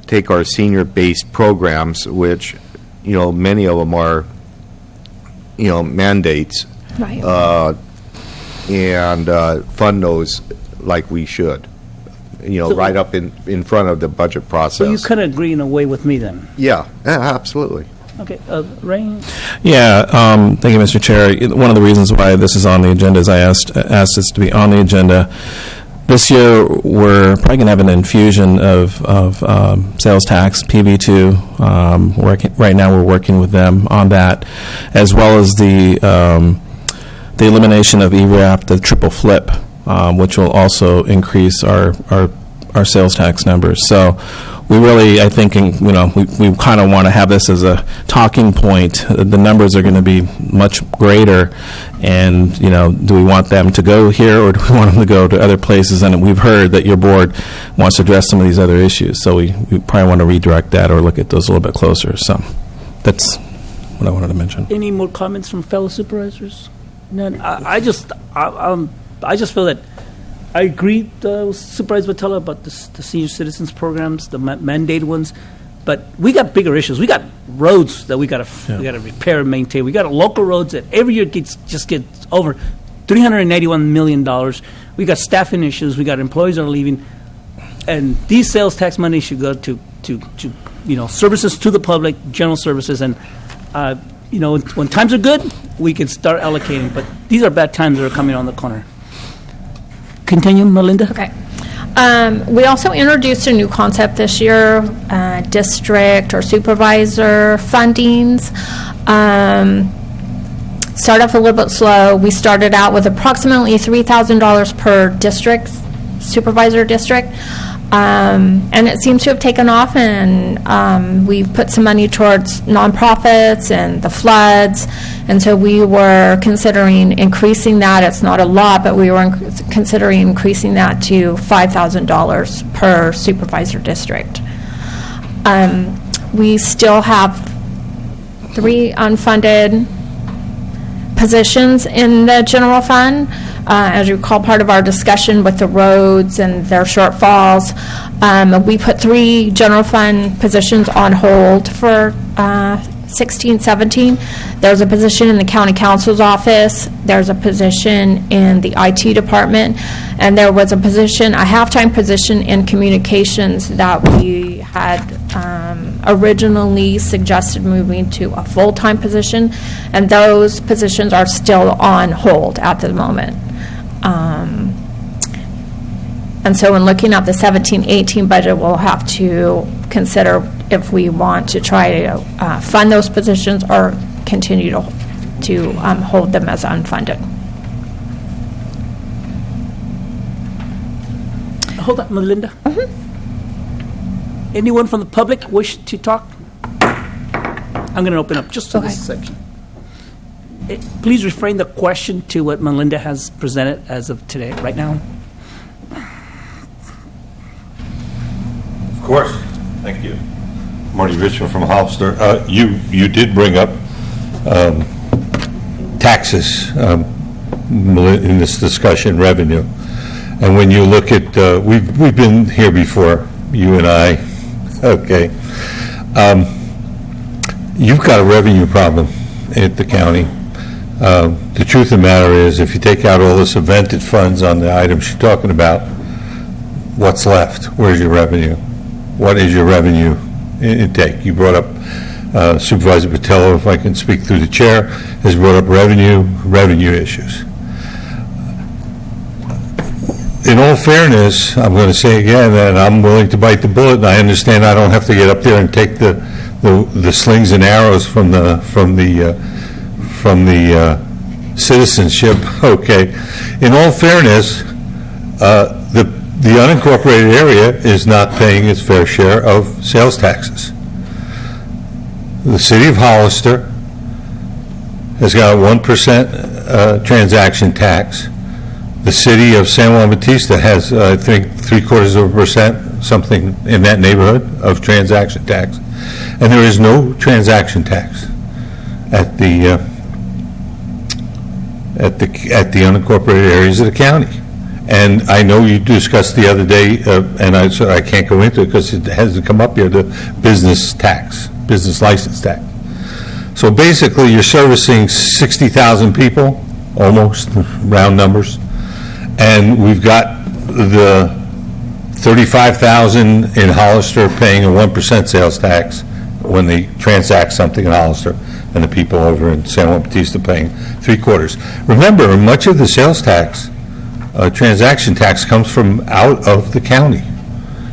take our senior-based programs, which, many of them are, mandates,
Right.
and fund those like we should, right up in front of the budget process.
So you kind of agree in a way with me then?
Yeah, absolutely.
Okay, Ray?
Yeah, thank you, Mr. Chair. One of the reasons why this is on the agenda is I asked this to be on the agenda. This year, we're probably going to have an infusion of sales tax, PV2. Right now, we're working with them on that, as well as the elimination of ERAP, the triple flip, which will also increase our sales tax numbers. So we really, I think, we kind of want to have this as a talking point. The numbers are going to be much greater, and, do we want them to go here, or do we want them to go to other places? And we've heard that your board wants to address some of these other issues, so we probably want to redirect that or look at those a little bit closer. So that's what I wanted to mention.
Any more comments from fellow supervisors? None. I just feel that I agree, Supervisor Batella, about the senior citizens programs, the mandated ones, but we got bigger issues. We got roads that we got to repair and maintain. We got local roads that every year gets over $381 million. We got staffing issues. We got employees that are leaving, and these sales tax money should go to services to the public, general services, and when times are good, we can start allocating. But these are bad times that are coming on the corner. Continue, Melinda.
Okay. We also introduced a new concept this year, district or supervisor fundings. Started off a little bit slow. We started out with approximately $3,000 per district, supervisor district. And it seems to have taken off, and we've put some money towards nonprofits and the floods, and so we were considering increasing that. It's not a lot, but we were considering increasing that to $5,000 per supervisor district. We still have 3 unfunded positions in the general fund. As you recall, part of our discussion with the roads and their shortfalls, we put 3 general fund positions on hold for 16-17. There's a position in the county counsel's office, there's a position in the IT department, and there was a position, a half-time position in communications that we had originally suggested moving to a full-time position, and those positions are still on hold at the moment. And so in looking at the 17-18 budget, we'll have to consider if we want to try to fund those positions or continue to hold them as unfunded.
Hold on, Melinda. Anyone from the public wish to talk? I'm going to open up just to this section. Please refrain the question to what Melinda has presented as of today, right now.
Of course. Thank you. Marty Richmond from Hollister. You did bring up taxes in this discussion, revenue. And when you look at, we've been here before, you and I, okay. You've got a revenue problem at the county. The truth of the matter is, if you take out all the subvented funds on the items you're talking about, what's left? Where's your revenue? What is your revenue intake? You brought up Supervisor Patello, if I can speak through the chair, has brought up revenue issues. In all fairness, I'm going to say again that I'm willing to bite the bullet, and I understand I don't have to get up there and take the slings and arrows from the citizenship. Okay. In all fairness, the unincorporated area is not paying its fair share of sales taxes. The city of Hollister has got a 1% transaction tax. The city of San Juan Bautista has, I think, 0.75%, something in that neighborhood of transaction tax. And there is no transaction tax at the unincorporated areas of the county. And I know you discussed the other day, and I can't go into it because it hasn't come up here, the business tax, business license tax. So basically, you're servicing 60,000 people, almost, round numbers, and we've got the 35,000 in Hollister paying a 1% sales tax when they transact something in Hollister, and the people over in San Juan Bautista paying 3/4. Remember, much of the sales tax, transaction tax, comes from out of the county.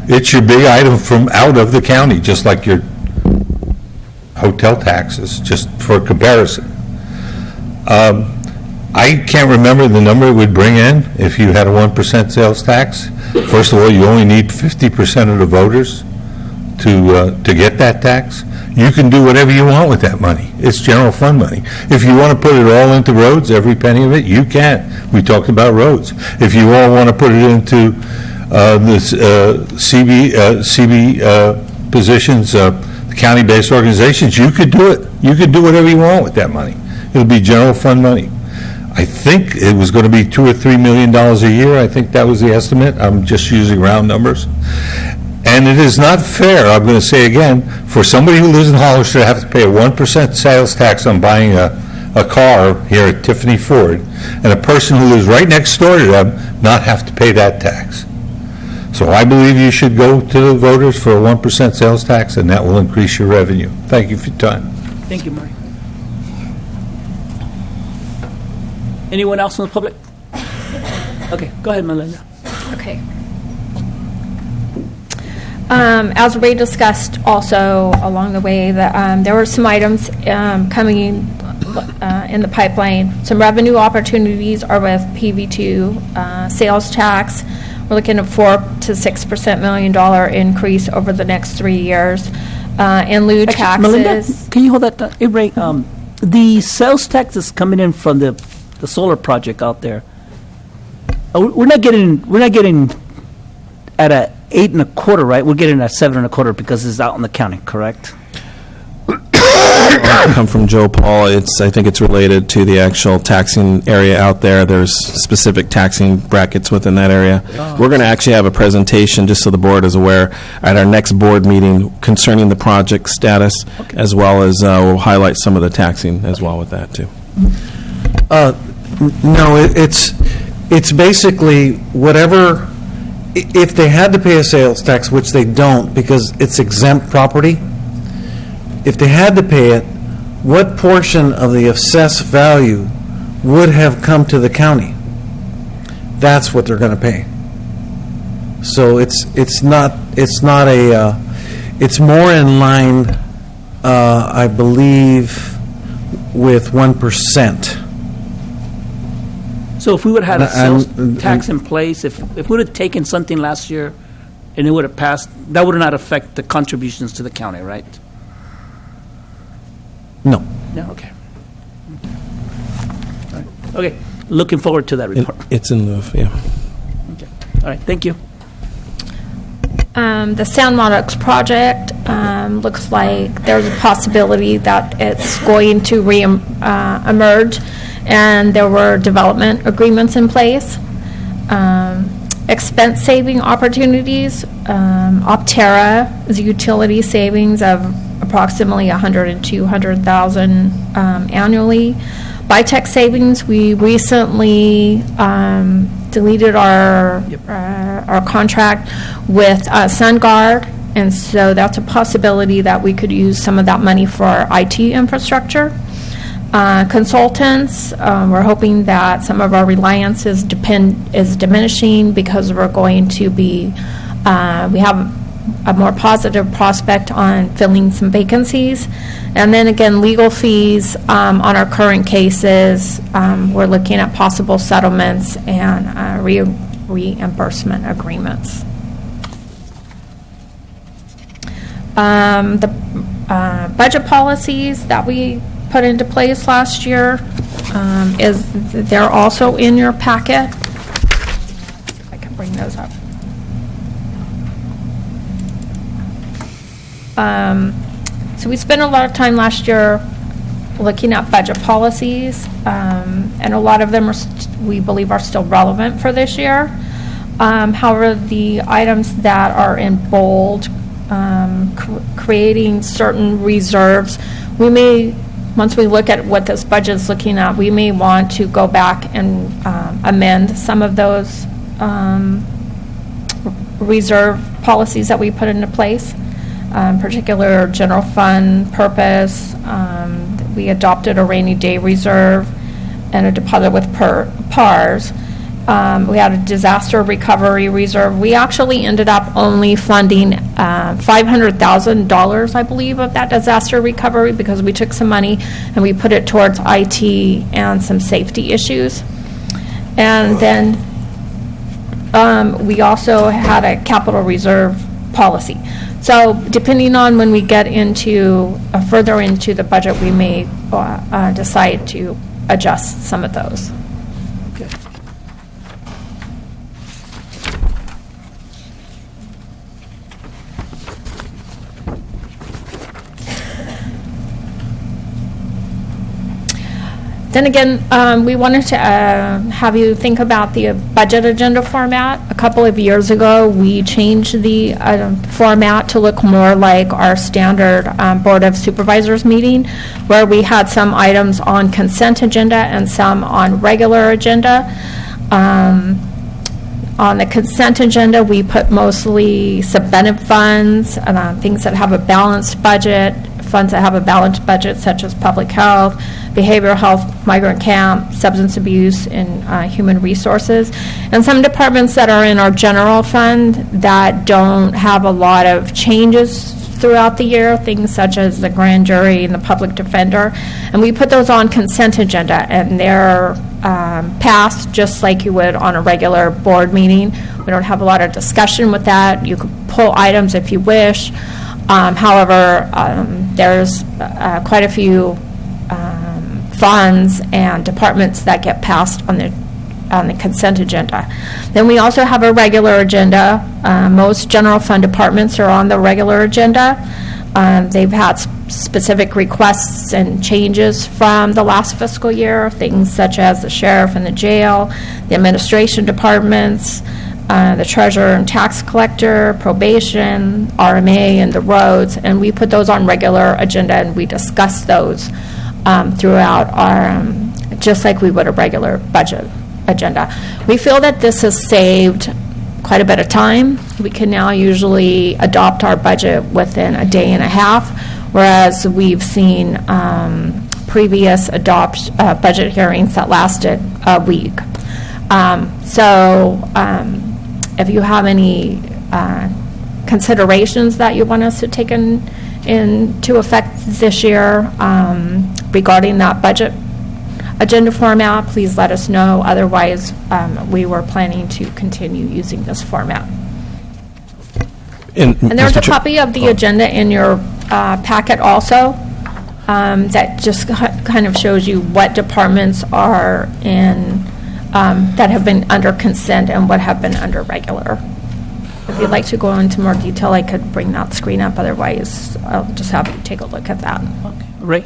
It's your big item from out of the county, just like your hotel taxes, just for comparison. I can't remember the number it would bring in if you had a 1% sales tax. First of all, you only need 50% of the voters to get that tax. You can do whatever you want with that money. It's general fund money. If you want to put it all into roads, every penny of it, you can. We talked about roads. If you all want to put it into this CB positions, county-based organizations, you could do it. You could do whatever you want with that money. It'll be general fund money. I think it was going to be $2 or $3 million a year. I think that was the estimate. I'm just using round numbers. And it is not fair, I'm going to say again, for somebody who lives in Hollister to have to pay a 1% sales tax on buying a car here at Tiffany Ford, and a person who lives right next door to them not have to pay that tax. So I believe you should go to the voters for a 1% sales tax, and that will increase your revenue. Thank you for your time.
Thank you, Marty. Anyone else from the public? Okay, go ahead, Melinda.
Okay. As we discussed also along the way, that there were some items coming in the pipeline. Some revenue opportunities are with PV2 sales tax. We're looking at $4 to $6 million increase over the next 3 years. In lieu taxes.
Melinda, can you hold that thought? Hey, Ray, the sales tax is coming in from the solar project out there. We're not getting at a 8 1/4, right? We're getting at 7 1/4 because it's out in the county, correct?
Come from Joe Paul. I think it's related to the actual taxing area out there. There's specific taxing brackets within that area. Oh. We're going to actually have a presentation, just so the board is aware, at our next board meeting concerning the project status, okay, as well as we'll highlight some of the taxing as well with that too.
No, it's basically whatever. If they had to pay a sales tax, which they don't because it's exempt property, if they had to pay it, what portion of the assessed value would have come to the county? That's what they're going to pay. So it's more in line, I believe, with 1%.
So if we would have had a sales tax in place, if we would have taken something last year and it would have passed, that would not affect the contributions to the county, right?
No.
No, okay. All right. Okay, looking forward to that report.
It's in the, yeah.
Okay, all right, thank you.
The San Monarchs project, looks like there's a possibility that it's going to emerge, and there were development agreements in place. Expense saving opportunities, Optera is utility savings of approximately $100,000 and $200,000 annually. Bitech savings, we recently deleted our contract with SunGuard, and so that's a possibility that we could use some of that money for our IT infrastructure. Consultants, we're hoping that some of our reliance is diminishing because we're going to be, we have a more positive prospect on filling some vacancies. And then again, legal fees on our current cases, we're looking at possible settlements and reimbursement agreements. The budget policies that we put into place last year they're also in your packet. If I can bring those up. So we spent a lot of time last year looking at budget policies, and a lot of them we believe are still relevant for this year. However, the items that are in bold, creating certain reserves, we may, once we look at what this budget is looking at, we may want to go back and amend some of those reserve policies that we put into place. Particular general fund purpose, we adopted a rainy day reserve and a deposit with PARs. We had a disaster recovery reserve. We actually ended up only funding $500,000, I believe, of that disaster recovery because we took some money and we put it towards IT and some safety issues. And then we also had a capital reserve policy. So depending on when we get into further into the budget, we may decide to adjust some of those.
Okay. Then again, we wanted to have you think about the budget agenda format. A couple of years ago, we changed the format to look more like our standard Board of Supervisors meeting, where we had some items on consent agenda and some on regular agenda. On the consent agenda, we put mostly subventive funds, things that have a balanced budget, funds that have a balanced budget, such as public health, behavioral health, migrant camp, substance abuse, and human resources. And some departments that are in our general fund that don't have a lot of changes throughout the year, things such as the grand jury and the public defender. And we put those on consent agenda, and they're passed just like you would on a regular board meeting. We don't have a lot of discussion with that. You could pull items if you wish. However, there's quite a few funds and departments that get passed on the consent agenda. Then we also have a regular agenda. Most general fund departments are on the regular agenda. They've had specific requests and changes from the last fiscal year, things such as the sheriff and the jail, the administration departments, the treasurer and tax collector, probation, RMA, and the roads, and we put those on regular agenda and we discuss those throughout our, just like we would a regular budget agenda. We feel that this has saved quite a bit of time. We can now usually adopt our budget within a day and a half, whereas we've seen previous budget hearings that lasted a week. If you have any considerations that you want us to take into effect this year regarding that budget agenda format, please let us know. Otherwise, we were planning to continue using this format. And there's a copy of the agenda in your packet also that just kind of shows you what departments are in that have been under consent and what have been under regular.
you'd like to go into more detail, I could bring that screen up. Otherwise, I'll just have you take a look at that.
Okay. Ray?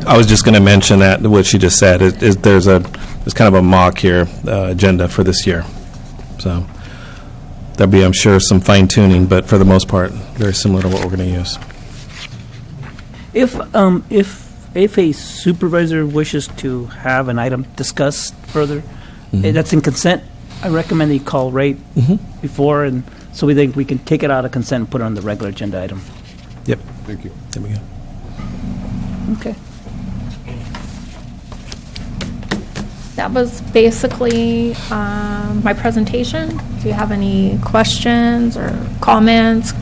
I was just going to mention that, what she just said, is there's kind of a mock here, agenda for this year. So there'll be, I'm sure, some fine tuning, but for the most part, very similar to what we're going to use.
If a supervisor wishes to have an item discussed further, that's in consent, I recommend that you call Ray before, and so we think we can take it out of consent and put it on the regular agenda item.
Yep.
Thank you.
There we go.
Okay.
That was basically my presentation. Do you have any questions or comments,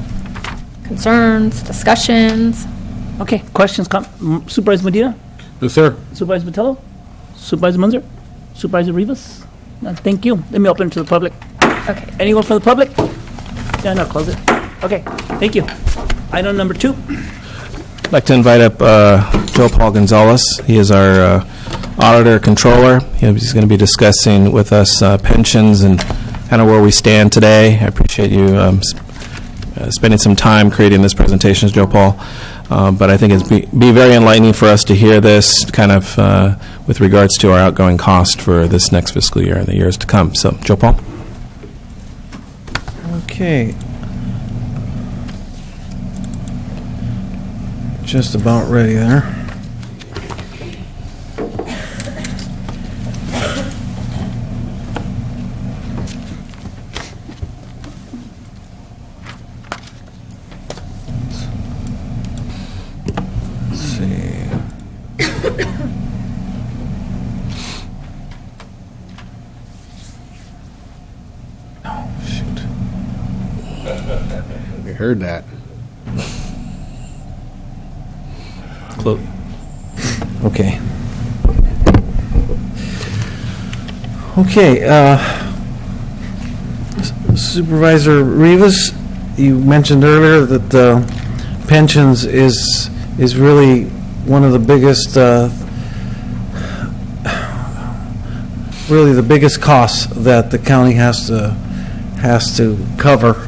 concerns, discussions?
Okay, questions, Supervisor Medina?
No, sir.
Supervisor Botello? Supervisor Munzer? Supervisor Rivas? Thank you. Let me open it to the public.
Okay.
Anyone from the public? Yeah, no, close it. Okay, thank you. Item number 2.
I'd like to invite up Joe Paul Gonzalez. He is our auditor controller. He's going to be discussing with us pensions and kind of where we stand today. I appreciate you spending some time creating this presentation, Joe Paul. But I think it's be very enlightening for us to hear this kind of with regards to our outgoing cost for this next fiscal year and the years to come. So, Joe Paul.
Okay. Just about ready there. Let's see. Oh, shoot.
We heard that.
Okay. Okay, Supervisor Rivas, you mentioned earlier that pensions is really one of the biggest, really the biggest costs that the county has to cover.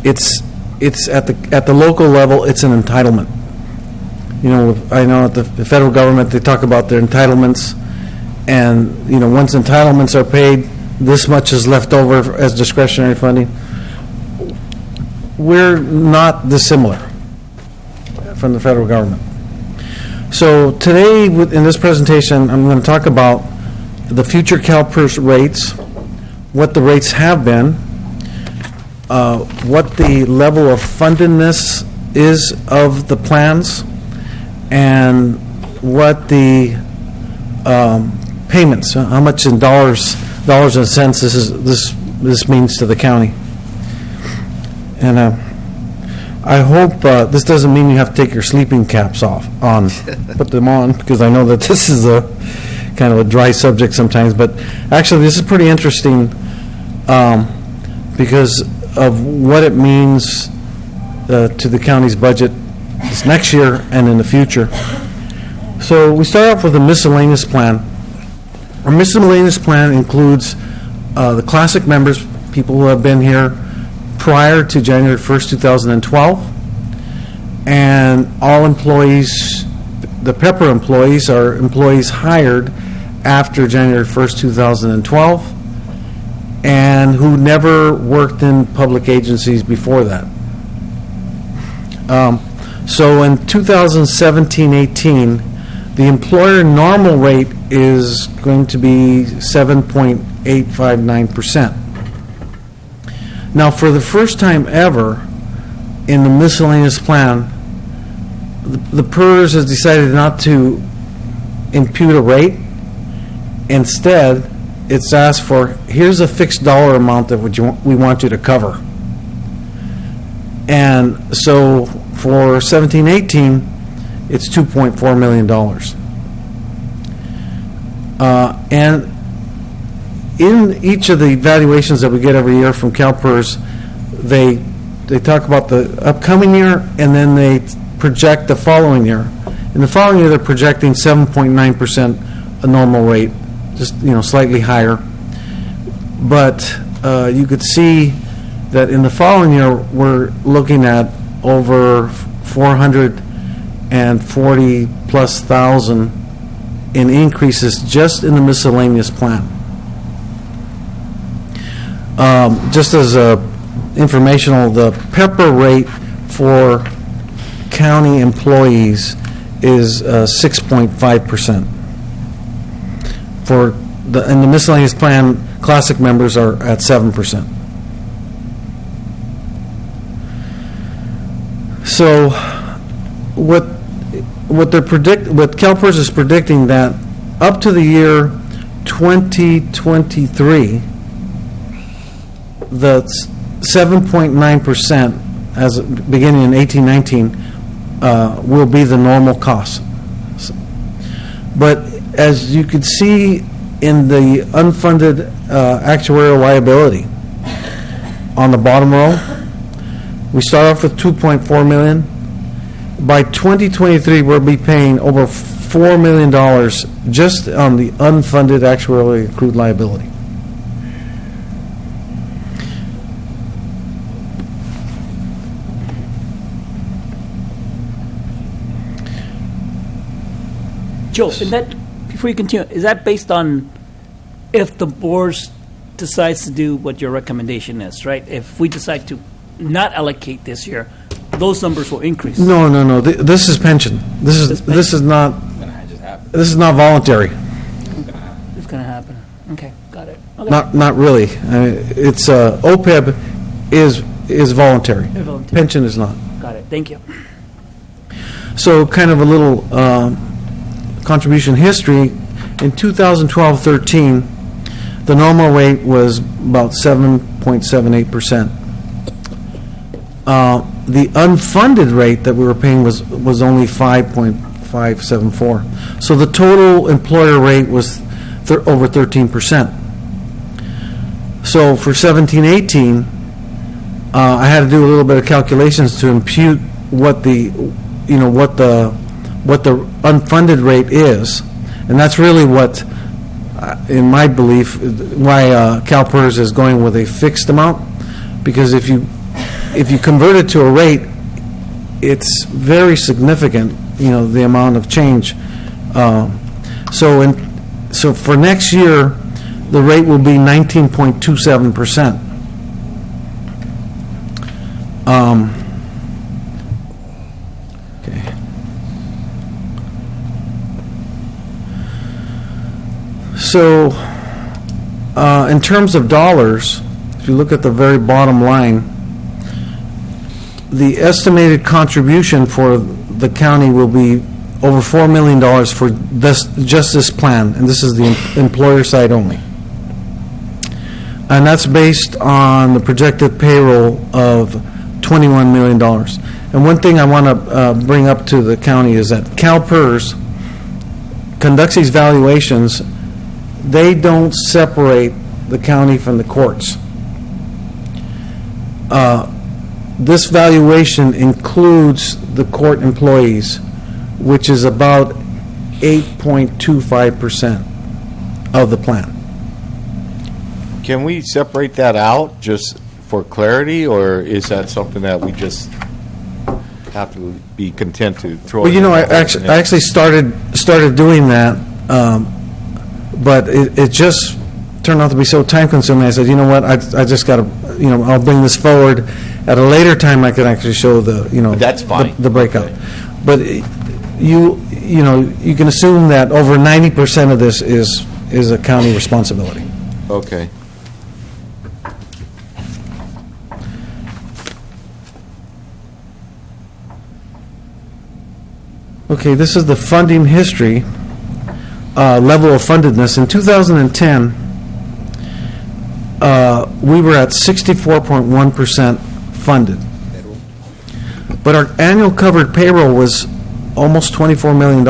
It's at the local level, it's an entitlement. You know, I know at the federal government, they talk about their entitlements, and, you know, once entitlements are paid, this much is left over as discretionary funding. We're not dissimilar from the federal government. So today, in this presentation, I'm going to talk about the future CalPERS rates, what the rates have been, what the level of fundedness is of the plans, and what the payments, how much in dollars and cents this means to the county. And I hope this doesn't mean you have to take your sleeping caps on, put them on, because I know that this is a kind of a dry subject sometimes, but actually this is pretty interesting because of what it means to the county's budget this next year and in the future. So we start off with a miscellaneous plan. Our miscellaneous plan includes the classic members, people who have been here prior to January 1st, 2012, and all employees, the Pepper employees are employees hired after January 1st, 2012, and who never worked in public agencies before that. So in 2017-18, the employer normal rate is going to be 7.859%. Now, for the first time ever in the miscellaneous plan, the PERS has decided not to impute a rate. Instead, it's asked for, here's a fixed dollar amount that we want you to cover. And so for 17-18, it's $2.4 million. And in each of the evaluations that we get every year from CalPERS, they talk about the upcoming year, and then they project the following year. In the following year, they're projecting 7.9% a normal rate, just, you know, slightly higher. But you could see that in the following year, we're looking at over 440 plus thousand in increases just in the miscellaneous plan. Just as informational, the PEPR rate for county employees is 6.5%. In the miscellaneous plan, classic members are at 7%. So, what CalPERS is predicting that up to the year 2023, the 7.9% as beginning in 1819 will be the normal cost. But as you could see in the unfunded actuarial liability on the bottom row, we start off with 2.4 million. By 2023, we'll be paying over $4 million just on the unfunded actuarially accrued liability.
Joe, before you continue, is that based on if the board decides to do what your recommendation is, right? If we decide to not allocate this year, those numbers will increase.
No. This is pension. This is not voluntary.
It's going to happen. Okay, got it. Okay.
Not really. It's OPEB is voluntary.
Voluntary.
Pension is not.
Got it. Thank you.
So kind of a little contribution history. In 2012-13, the normal rate was about 7.78%. The unfunded rate that we were paying was only 5.574. So the total employer rate was over 13%. So for 17-18, I had to do a little bit of calculations to impute what the unfunded rate is, and that's really what, in my belief, why CalPERS is going with a fixed amount, because if you convert it to a rate, it's very significant, the amount of change. So for next year, the rate will be 19.27%. Okay. So, in terms of dollars, if you look at the very bottom line, the estimated contribution for the county will be over $4 million for just this plan, and this is the employer side only. And that's based on the projected payroll of $21 million. And one thing I want to bring up to the county is that CalPERS conducts these valuations. They don't separate the county from the courts. This valuation includes the court employees, which is about 8.25% of the plan.
Can we separate that out just for clarity, or is that something that we just have to be content to throw?
Well, I actually started doing that, but it just turned out to be so time consuming. I said, you know what, I just got to, I'll bring this forward at a later time. I can actually show the,
that's fine.
the breakout.
Okay.
But you can assume that over 90% of this is a county responsibility.
Okay.
Okay, this is the funding history, level of fundedness. In 2010, we were at 64.1% funded. But our annual covered payroll was almost $24 million.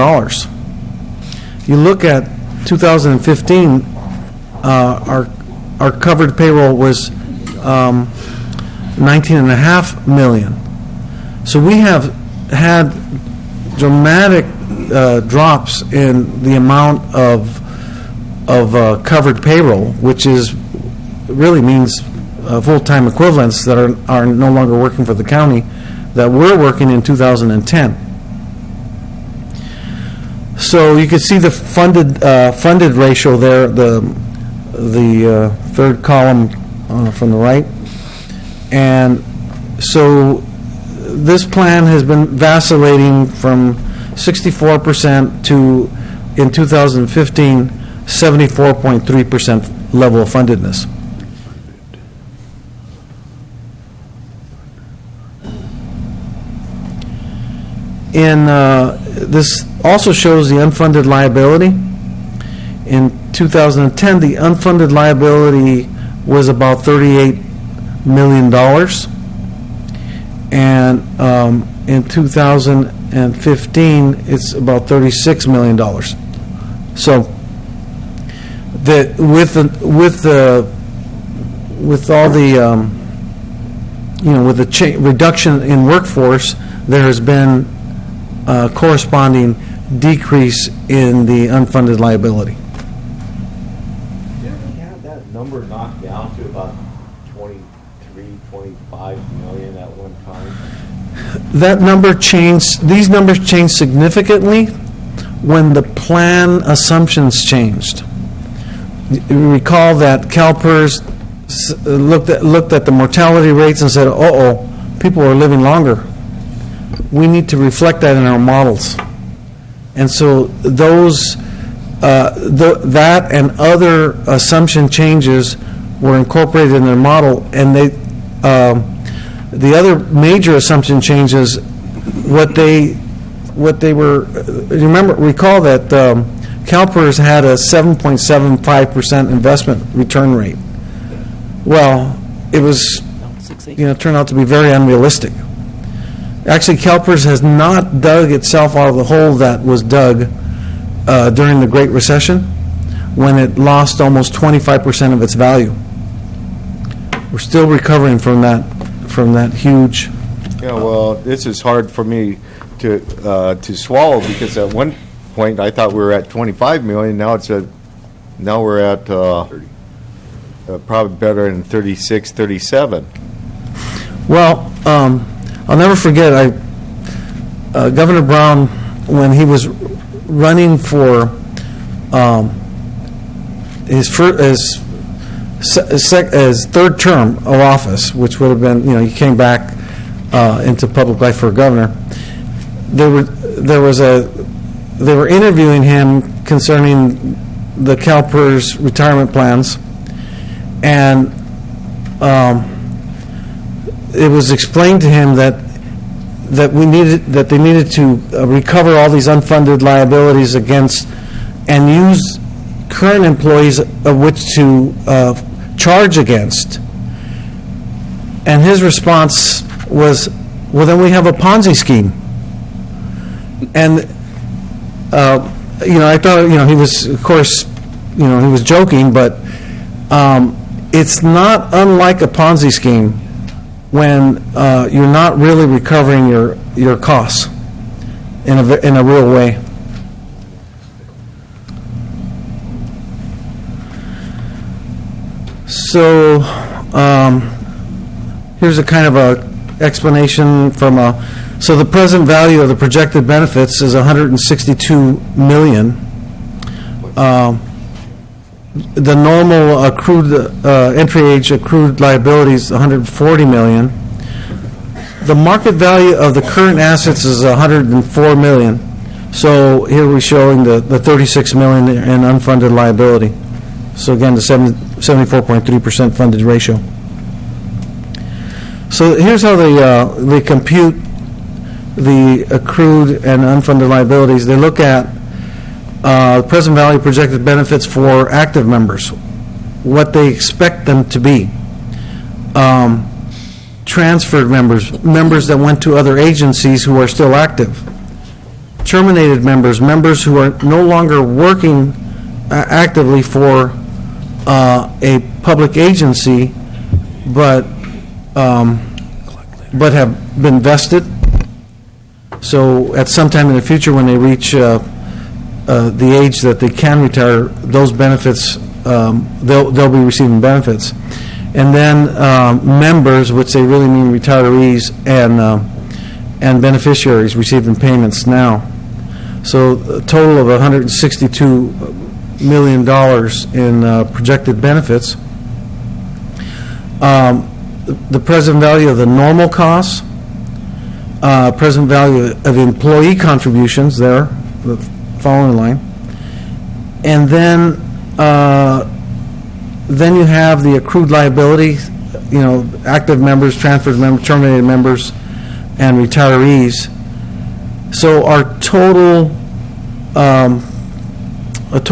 You look at 2015, our covered payroll was $19.5 million. So we have had dramatic drops in the amount of covered payroll, which really means full-time equivalents that are no longer working for the county that were working in 2010. So you can see the funded ratio there, the third column from the right. And so this plan has been vacillating from 64% to, in 2015, 74.3% level of fundedness. This also shows the unfunded liability. In 2010, the unfunded liability was about $38 million. And in 2015, it's about $36 million. So that with all the with the reduction in workforce, there has been a corresponding decrease in the unfunded liability.
Didn't we have that number knocked down to about 23, 25 million at one time?
That number changed, these numbers changed significantly when the plan assumptions changed. You recall that CalPERS looked at the mortality rates and said, uh-oh, people are living longer. We need to reflect that in our models. And so those, that and other assumption changes were incorporated in their model, and they, the other major assumption changes, what they were, recall that CalPERS had a 7.75% investment return rate. Well, it was, turned out to be very unrealistic. Actually, CalPERS has not dug itself out of the hole that was dug during the Great Recession, when it lost almost 25% of its value. We're still recovering from that huge.
Yeah, well, this is hard for me to swallow, because at one point I thought we were at 25 million. Now we're at probably better than 36, 37.
Well, I'll never forget, Governor Brown, when he was running for his third term of office, which would have been, he came back into public life for governor. They were interviewing him concerning the CalPERS retirement plans, and it was explained to him that they needed to recover all these unfunded liabilities against, and use current employees of which to charge against. And his response was, well, then we have a Ponzi scheme. And I thought, he was, of course, he was joking, but it's not unlike a Ponzi scheme when you're not really recovering your costs in a real way. So here's a kind of a explanation from so the present value of the projected benefits is $162 million. The normal accrued entry age accrued liabilities $140 million. The market value of the current assets is $104 million. So here we're showing the $36 million in unfunded liability. So again, the 74.3% funded ratio. So here's how they compute the accrued and unfunded liabilities. They look at present value projected benefits for active members, what they expect them to be. Transferred members that went to other agencies who are still active. Terminated members who are no longer working actively for a public agency, but have been vested. So at some time in the future, when they reach the age that they can retire, those benefits, they'll be receiving benefits. And then members, which they really mean retirees, and beneficiaries receiving payments now. So a total of $162 million in projected benefits. The present value of the normal costs, present value of employee contributions there, the following line, and then you have the accrued liability, active members, transferred members, terminated members, and retirees. So our total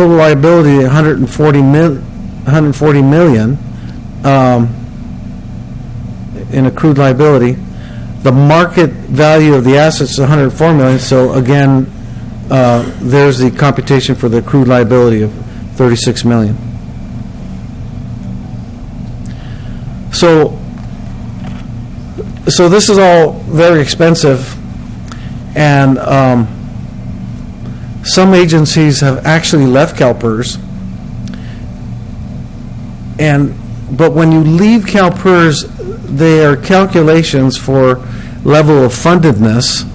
liability, 140 million in accrued liability. The market value of the assets is 104 million. So again, there's the computation for the accrued liability of 36 million. So this is all very expensive, and some agencies have actually left CalPERS. But when you leave CalPERS, they are calculations for level of fundedness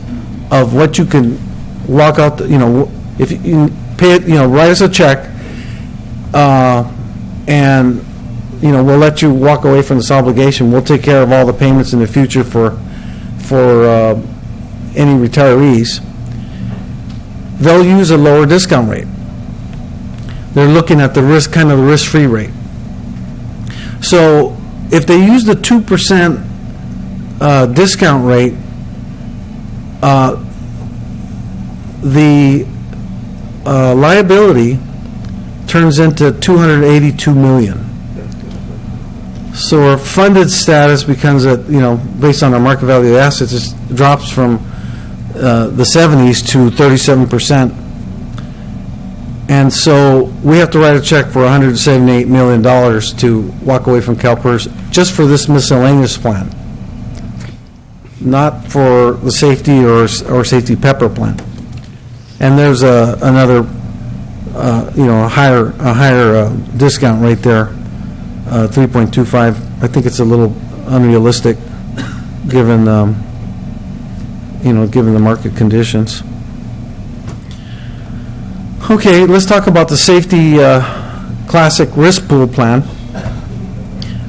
of what you can walk out. If you pay it, write us a check, and we'll let you walk away from this obligation. We'll take care of all the payments in the future for any retirees. They'll use a lower discount rate. They're looking at the risk-free rate. So if they use the 2% discount rate, the liability turns into $282 million. So our funded status becomes based on our market value of assets, it drops from the 70s to 37%. And so we have to write a check for $178 million to walk away from CalPERS just for this miscellaneous plan, not for the safety or safety pepper plan. And there's another a higher discount rate there, 3.25. I think it's a little unrealistic given given the market conditions. Okay, let's talk about the safety classic risk pool plan.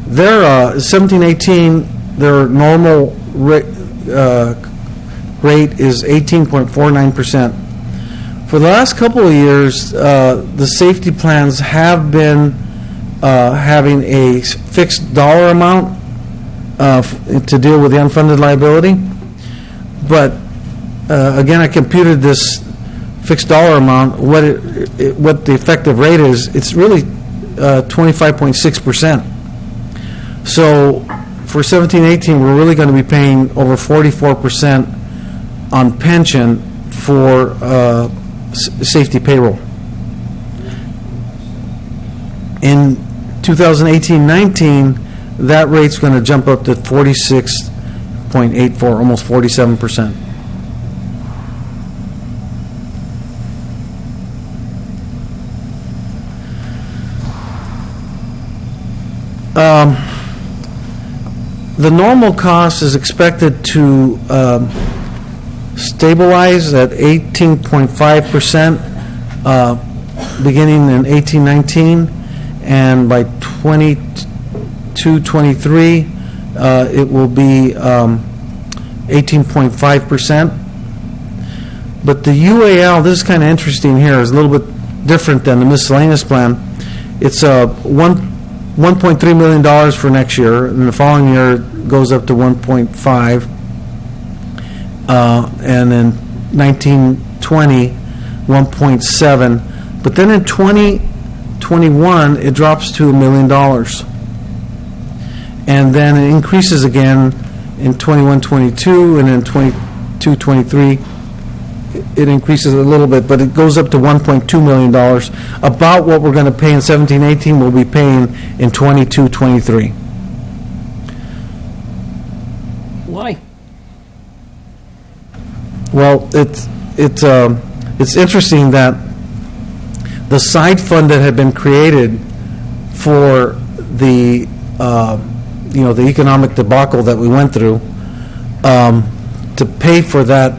Their 1718, their normal rate is 18.49%. For the last couple of years, the safety plans have been having a fixed dollar amount to deal with the unfunded liability. But again, I computed this fixed dollar amount. What the effective rate is, it's really 25.6%. So for 1718, we're really going to be paying over 44% on pension for safety payroll. In 2018-19, that rate's going to jump up to 46.84, almost 47%. The normal cost is expected to stabilize at 18.5% beginning in 18-19, and by 22-23 it will be 18.5%. But the UAL, this is kind of interesting here, is a little bit different than the miscellaneous plan. It's $1.3 million for next year, and the following year it goes up to 1.5, and then 1920, 1.7. But then in 2021, it drops to $1 million. And then it increases again in 21-22, and then 22-23. It increases a little bit, but it goes up to $1.2 million. About what we're going to pay in 17-18, we'll be paying in 22-23.
Why?
Well, it's interesting that the side fund that had been created for the the economic debacle that we went through, to pay for that,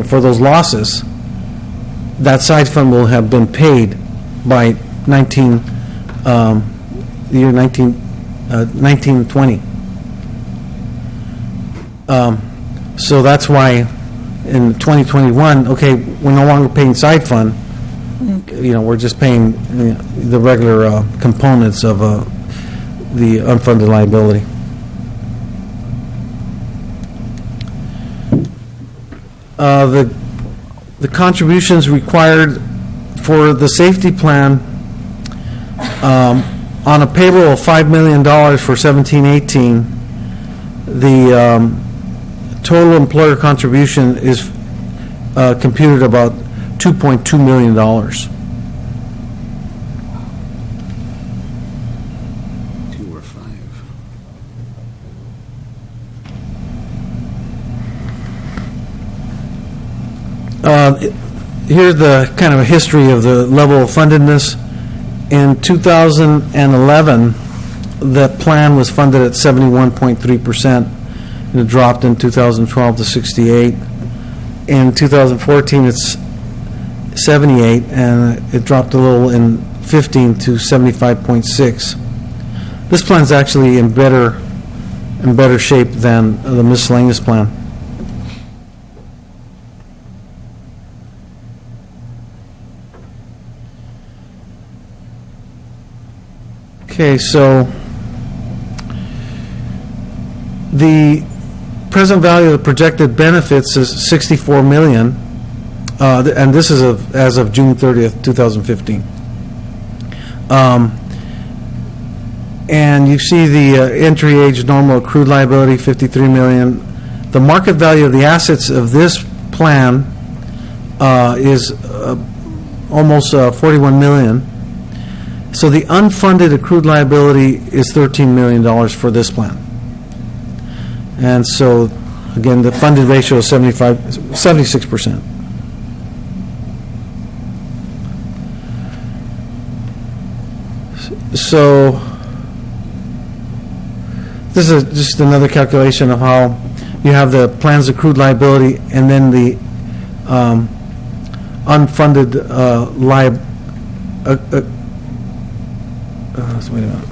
for those losses, that side fund will have been paid by the year 1920. So that's why in 2021, okay, we're no longer paying side fund. We're just paying the regular components of the unfunded liability. The contributions required for the safety plan on a payroll of $5 million for 17-18, the total employer contribution is computed about $2.2 million. Here's the kind of a history of the level of fundedness. In 2011, the plan was funded at 71.3%, and it dropped in 2012 to 68. In 2014, it's 78, and it dropped a little in 15 to 75.6. This plan's actually in better shape than the miscellaneous plan. Okay, so the present value of the projected benefits is $64 million, and this is as of June 30th, 2015. And you see the entry age normal accrued liability, $53 million. The market value of the assets of this plan is almost $41 million. So the unfunded accrued liability is $13 million for this plan. And so, again, the funded ratio is 76%. So this is just another calculation of how you have the plan's accrued liability and then the unfunded wait a minute.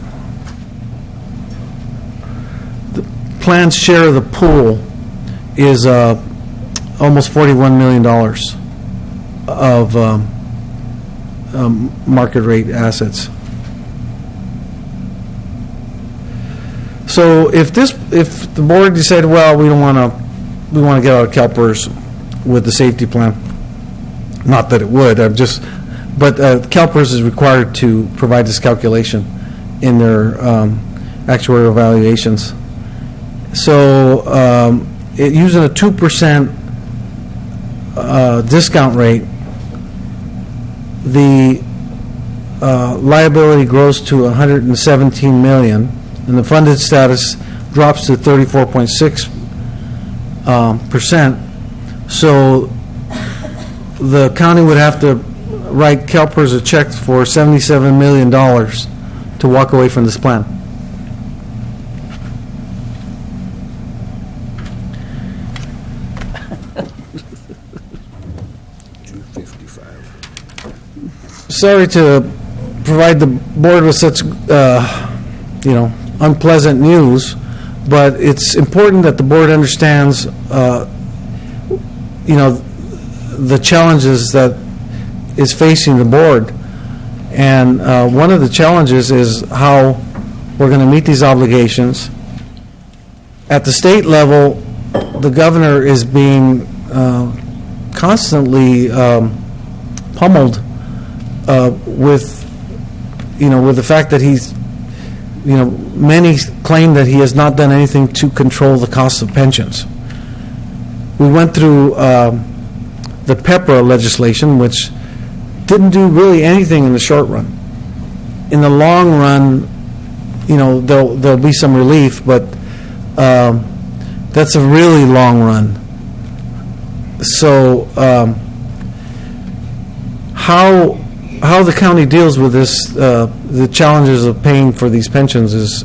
The plan's share of the pool is almost $41 million of market rate assets. So if the board decided, well, we want to get out of CalPERS with the safety plan, not that it would, but CalPERS is required to provide this calculation in their actuarial evaluations. So using a 2% discount rate, the liability grows to $117 million, and the funded status drops to 34.6%. So the county would have to write CalPERS a check for $77 million to walk away from this plan. Sorry to provide the board with such, unpleasant news, but it's important that the board understands, the challenges that is facing the board. And one of the challenges is how we're going to meet these obligations. At the state level, the governor is being constantly pummeled with the fact that he's, many claim that he has not done anything to control the cost of pensions. We went through the PEPRA legislation, which didn't do really anything in the short run. In the long run, there'll be some relief, but that's a really long run. So how how the county deals with this, the challenges of paying for these pensions is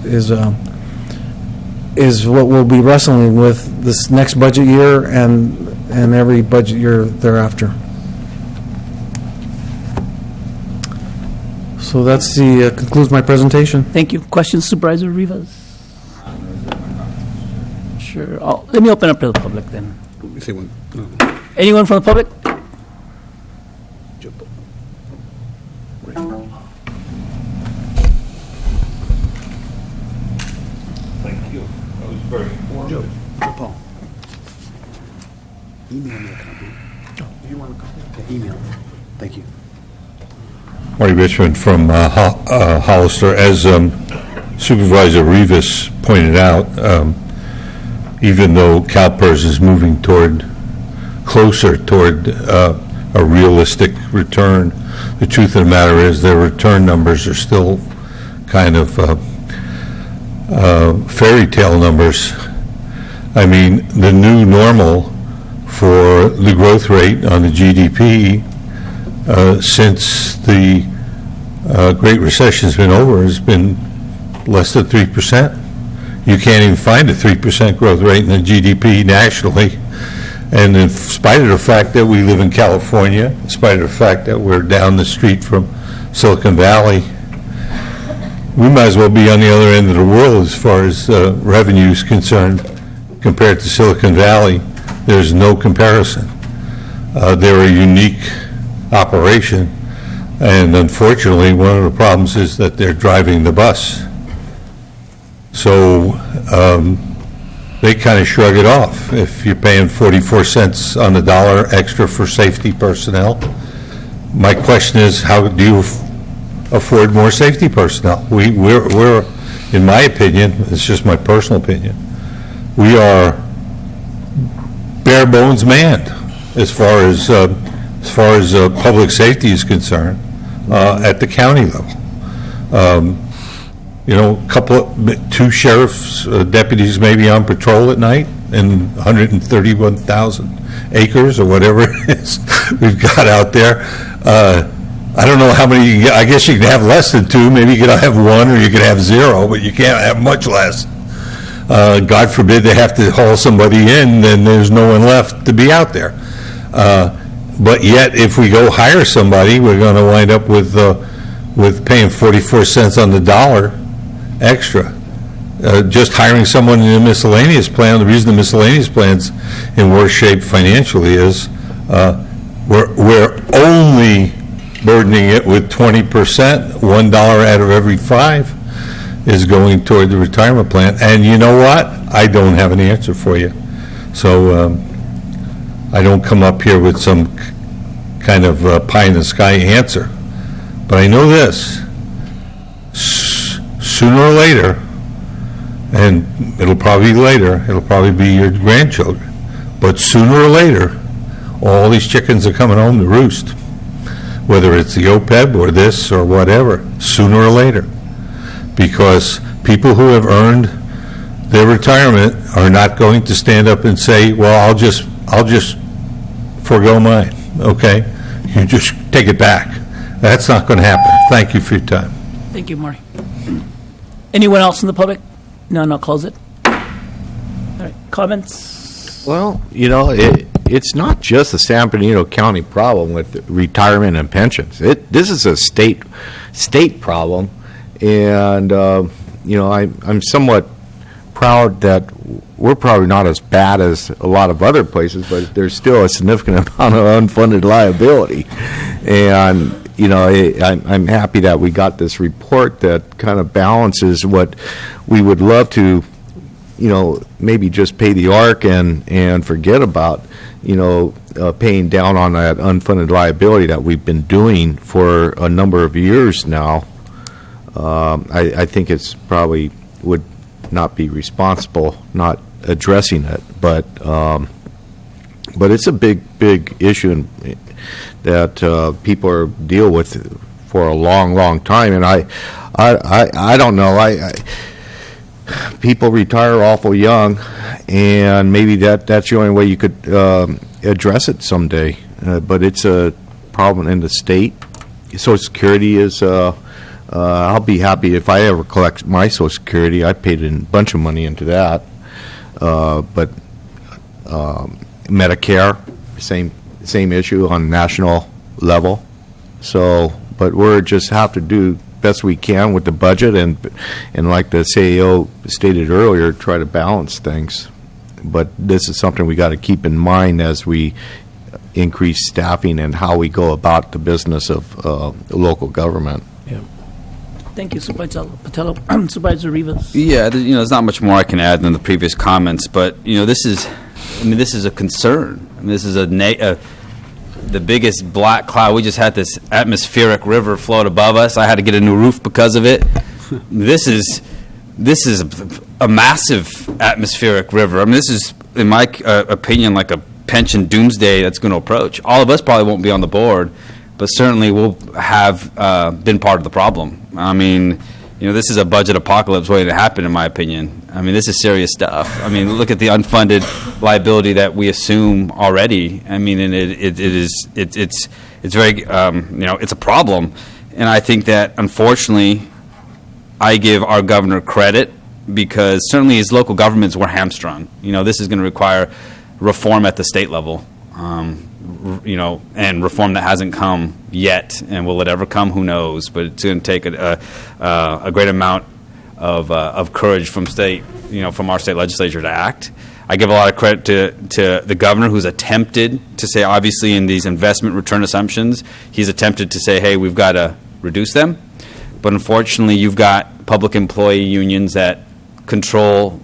what we'll be wrestling with this next budget year and every budget year thereafter. So that's concludes my presentation.
Thank you. Questions, Supervisor Rivas? Sure. Let me open up to the public then.
Say one.
Anyone from the public?
Thank you. That was very informative.
Paul. Email me a copy. Do you want a copy? Okay, email. Thank you.
Marty Richmond from Hollister. As Supervisor Rivas pointed out, even though CalPERS is moving closer toward a realistic return, the truth of the matter is their return numbers are still kind of fairy tale numbers. I mean, the new normal for the growth rate on the GDP since the Great Recession has been over has been less than 3%. You can't even find a 3% growth rate in the GDP nationally. And in spite of the fact that we live in California, in spite of the fact that we're down the street from Silicon Valley, we might as well be on the other end of the world as far as revenue is concerned. Compared to Silicon Valley, there's no comparison. They're a unique operation, and unfortunately, one of the problems is that they're driving the bus. So they kind of shrug it off. If you're paying 44 cents on the dollar extra for safety personnel, my question is, how do you afford more safety personnel? We're, in my opinion, it's just my personal opinion, we are bare bones manned as far as public safety is concerned at the county level. Two sheriff's deputies maybe on patrol at night in 131,000 acres or whatever it is we've got out there. I don't know how many you can get. I guess you can have less than two. Maybe you could have one or you could have zero, but you can't have much less. God forbid they have to haul somebody in, then there's no one left to be out there. But yet, if we go hire somebody, we're going to wind up with paying 44 cents on the dollar extra. Just hiring someone in a miscellaneous plan, the reason the miscellaneous plan's in worse shape financially is we're only burdening it with 20%. $1 out of every 5 is going toward the retirement plan. And you know what? I don't have an answer for you. So I don't come up here with some kind of pie-in-the-sky answer. But I know this. Sooner or later, and it'll probably be later, it'll probably be your grandchildren, but sooner or later, all these chickens are coming home to roost. Whether it's the OPEB or this or whatever, sooner or later. Because people who have earned their retirement are not going to stand up and say, well, I'll just forego mine, okay? You just take it back. That's not going to happen. Thank you for your time.
Thank you, Marty. Anyone else in the public? No, I'll close it. All right, comments?
Well, it's not just the San Bernardino County problem with retirement and pensions. This is a state problem, and I'm somewhat proud that we're probably not as bad as a lot of other places, but there's still a significant amount of unfunded liability, and I'm happy that we got this report that kind of balances what we would love to, maybe just pay the ARC and forget about, paying down on that unfunded liability that we've been doing for a number of years now. I think it's probably would not be responsible not addressing it, but it's a big issue that people deal with for a long time, and I don't know. People retire awful young, and maybe that's the only way you could address it someday. But it's a problem in the state. Social Security is, I'll be happy if I ever collect my Social Security. I paid a bunch of money into that. But Medicare, same issue on national level. So, but we're just have to do best we can with the budget, and like the CEO stated earlier, try to balance things. But this is something we got to keep in mind as we increase staffing and how we go about the business of local government.
Thank you, Supervisor Patello. Supervisor Rivas.
Yeah, there's not much more I can add than the previous comments, but this is a concern. This is the biggest black cloud. We just had this atmospheric river float above us. I had to get a new roof because of it. This is a massive atmospheric river. I mean, this is, in my opinion, like a pension doomsday that's going to approach. All of us probably won't be on the board, but certainly we'll have been part of the problem. I mean, this is a budget apocalypse waiting to happen, in my opinion. I mean, this is serious stuff. I mean, look at the unfunded liability that we assume already. I mean, and it's very it's a problem, and I think that unfortunately, I give our governor credit because certainly as local governments we're hamstrung. This is going to require reform at the state level. And reform that hasn't come yet, and will it ever come? Who knows? But it's going to take a great amount of courage from from our state legislature to act. I give a lot of credit to the governor, who's attempted to say, obviously, in these investment return assumptions, he's attempted to say, hey, we've got to reduce them. But unfortunately, you've got public employee unions that control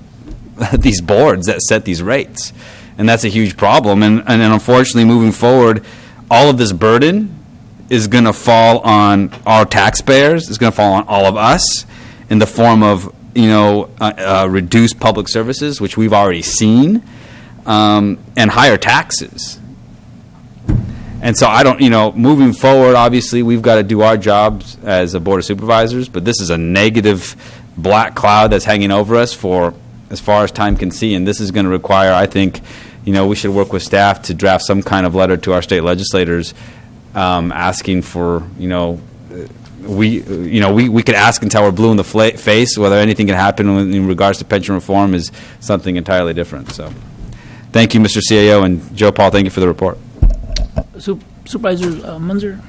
these boards that set these rates. And that's a huge problem. And unfortunately, moving forward, all of this burden is going to fall on our taxpayers. It's going to fall on all of us in the form of, reduced public services, which we've already seen, and higher taxes. And so moving forward, obviously, we've got to do our jobs as a Board of Supervisors, but this is a negative black cloud that's hanging over us for as far as time can see, and this is going to require, I think, we should work with staff to draft some kind of letter to our state legislators asking for, we could ask until we're blue in the face whether anything can happen in regards to pension reform is something entirely different. So thank you, Mr. CAO, and Joe Paul, thank you for the report.
Supervisor Munzer,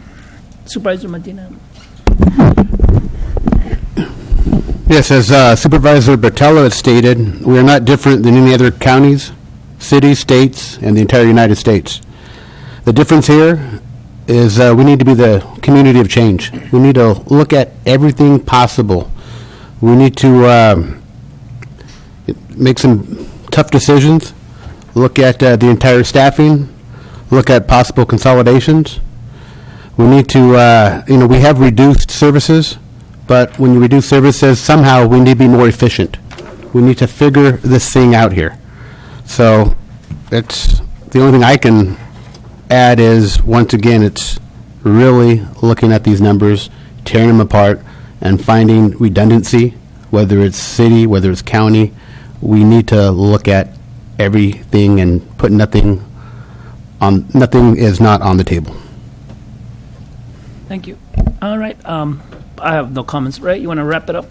Supervisor Medina.
Yes, as Supervisor Bertello has stated, we are not different than any other counties, cities, states, and the entire United States. The difference here is we need to be the community of change. We need to look at everything possible. We need to make some tough decisions, look at the entire staffing, look at possible consolidations. We need to, we have reduced services, but when you reduce services, somehow we need to be more efficient. We need to figure this thing out here. So it's the only thing I can add is, once again, it's really looking at these numbers, tearing them apart, and finding redundancy, whether it's city, whether it's county. We need to look at everything and put nothing is not on the table.
Thank you. All right. I have no comments. Ray, you want to wrap it up?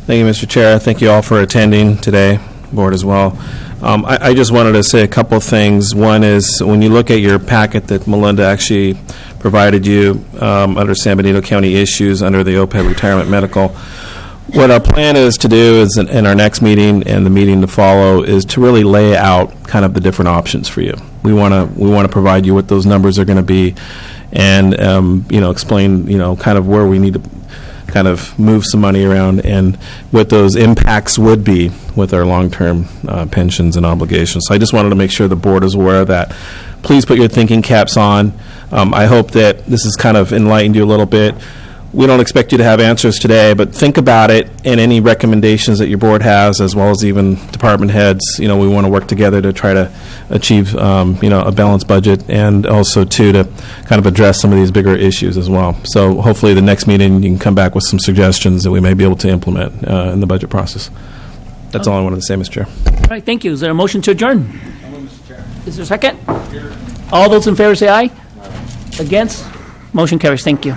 Thank you, Mr. Chair. Thank you all for attending today, board as well. I just wanted to say a couple of things. One is, when you look at your packet that Melinda actually provided you under San Benito County issues under the OPEB retirement medical, what our plan is to do is in our next meeting and the meeting to follow is to really lay out kind of the different options for you. We want to provide you what those numbers are going to be, and explain kind of where we need to kind of move some money around and what those impacts would be with our long-term pensions and obligations. So I just wanted to make sure the board is aware of that. Please put your thinking caps on. I hope that this has kind of enlightened you a little bit. We don't expect you to have answers today, but think about it, and any recommendations that your board has, as well as even department heads. We want to work together to try to achieve, a balanced budget, and also to kind of address some of these bigger issues as well. So hopefully the next meeting you can come back with some suggestions that we may be able to implement in the budget process. That's all I wanted to say, Mr. Chair.
All right, thank you. Is there a motion to adjourn? Is there a second? All those in favor say aye. Against? Motion carries. Thank you.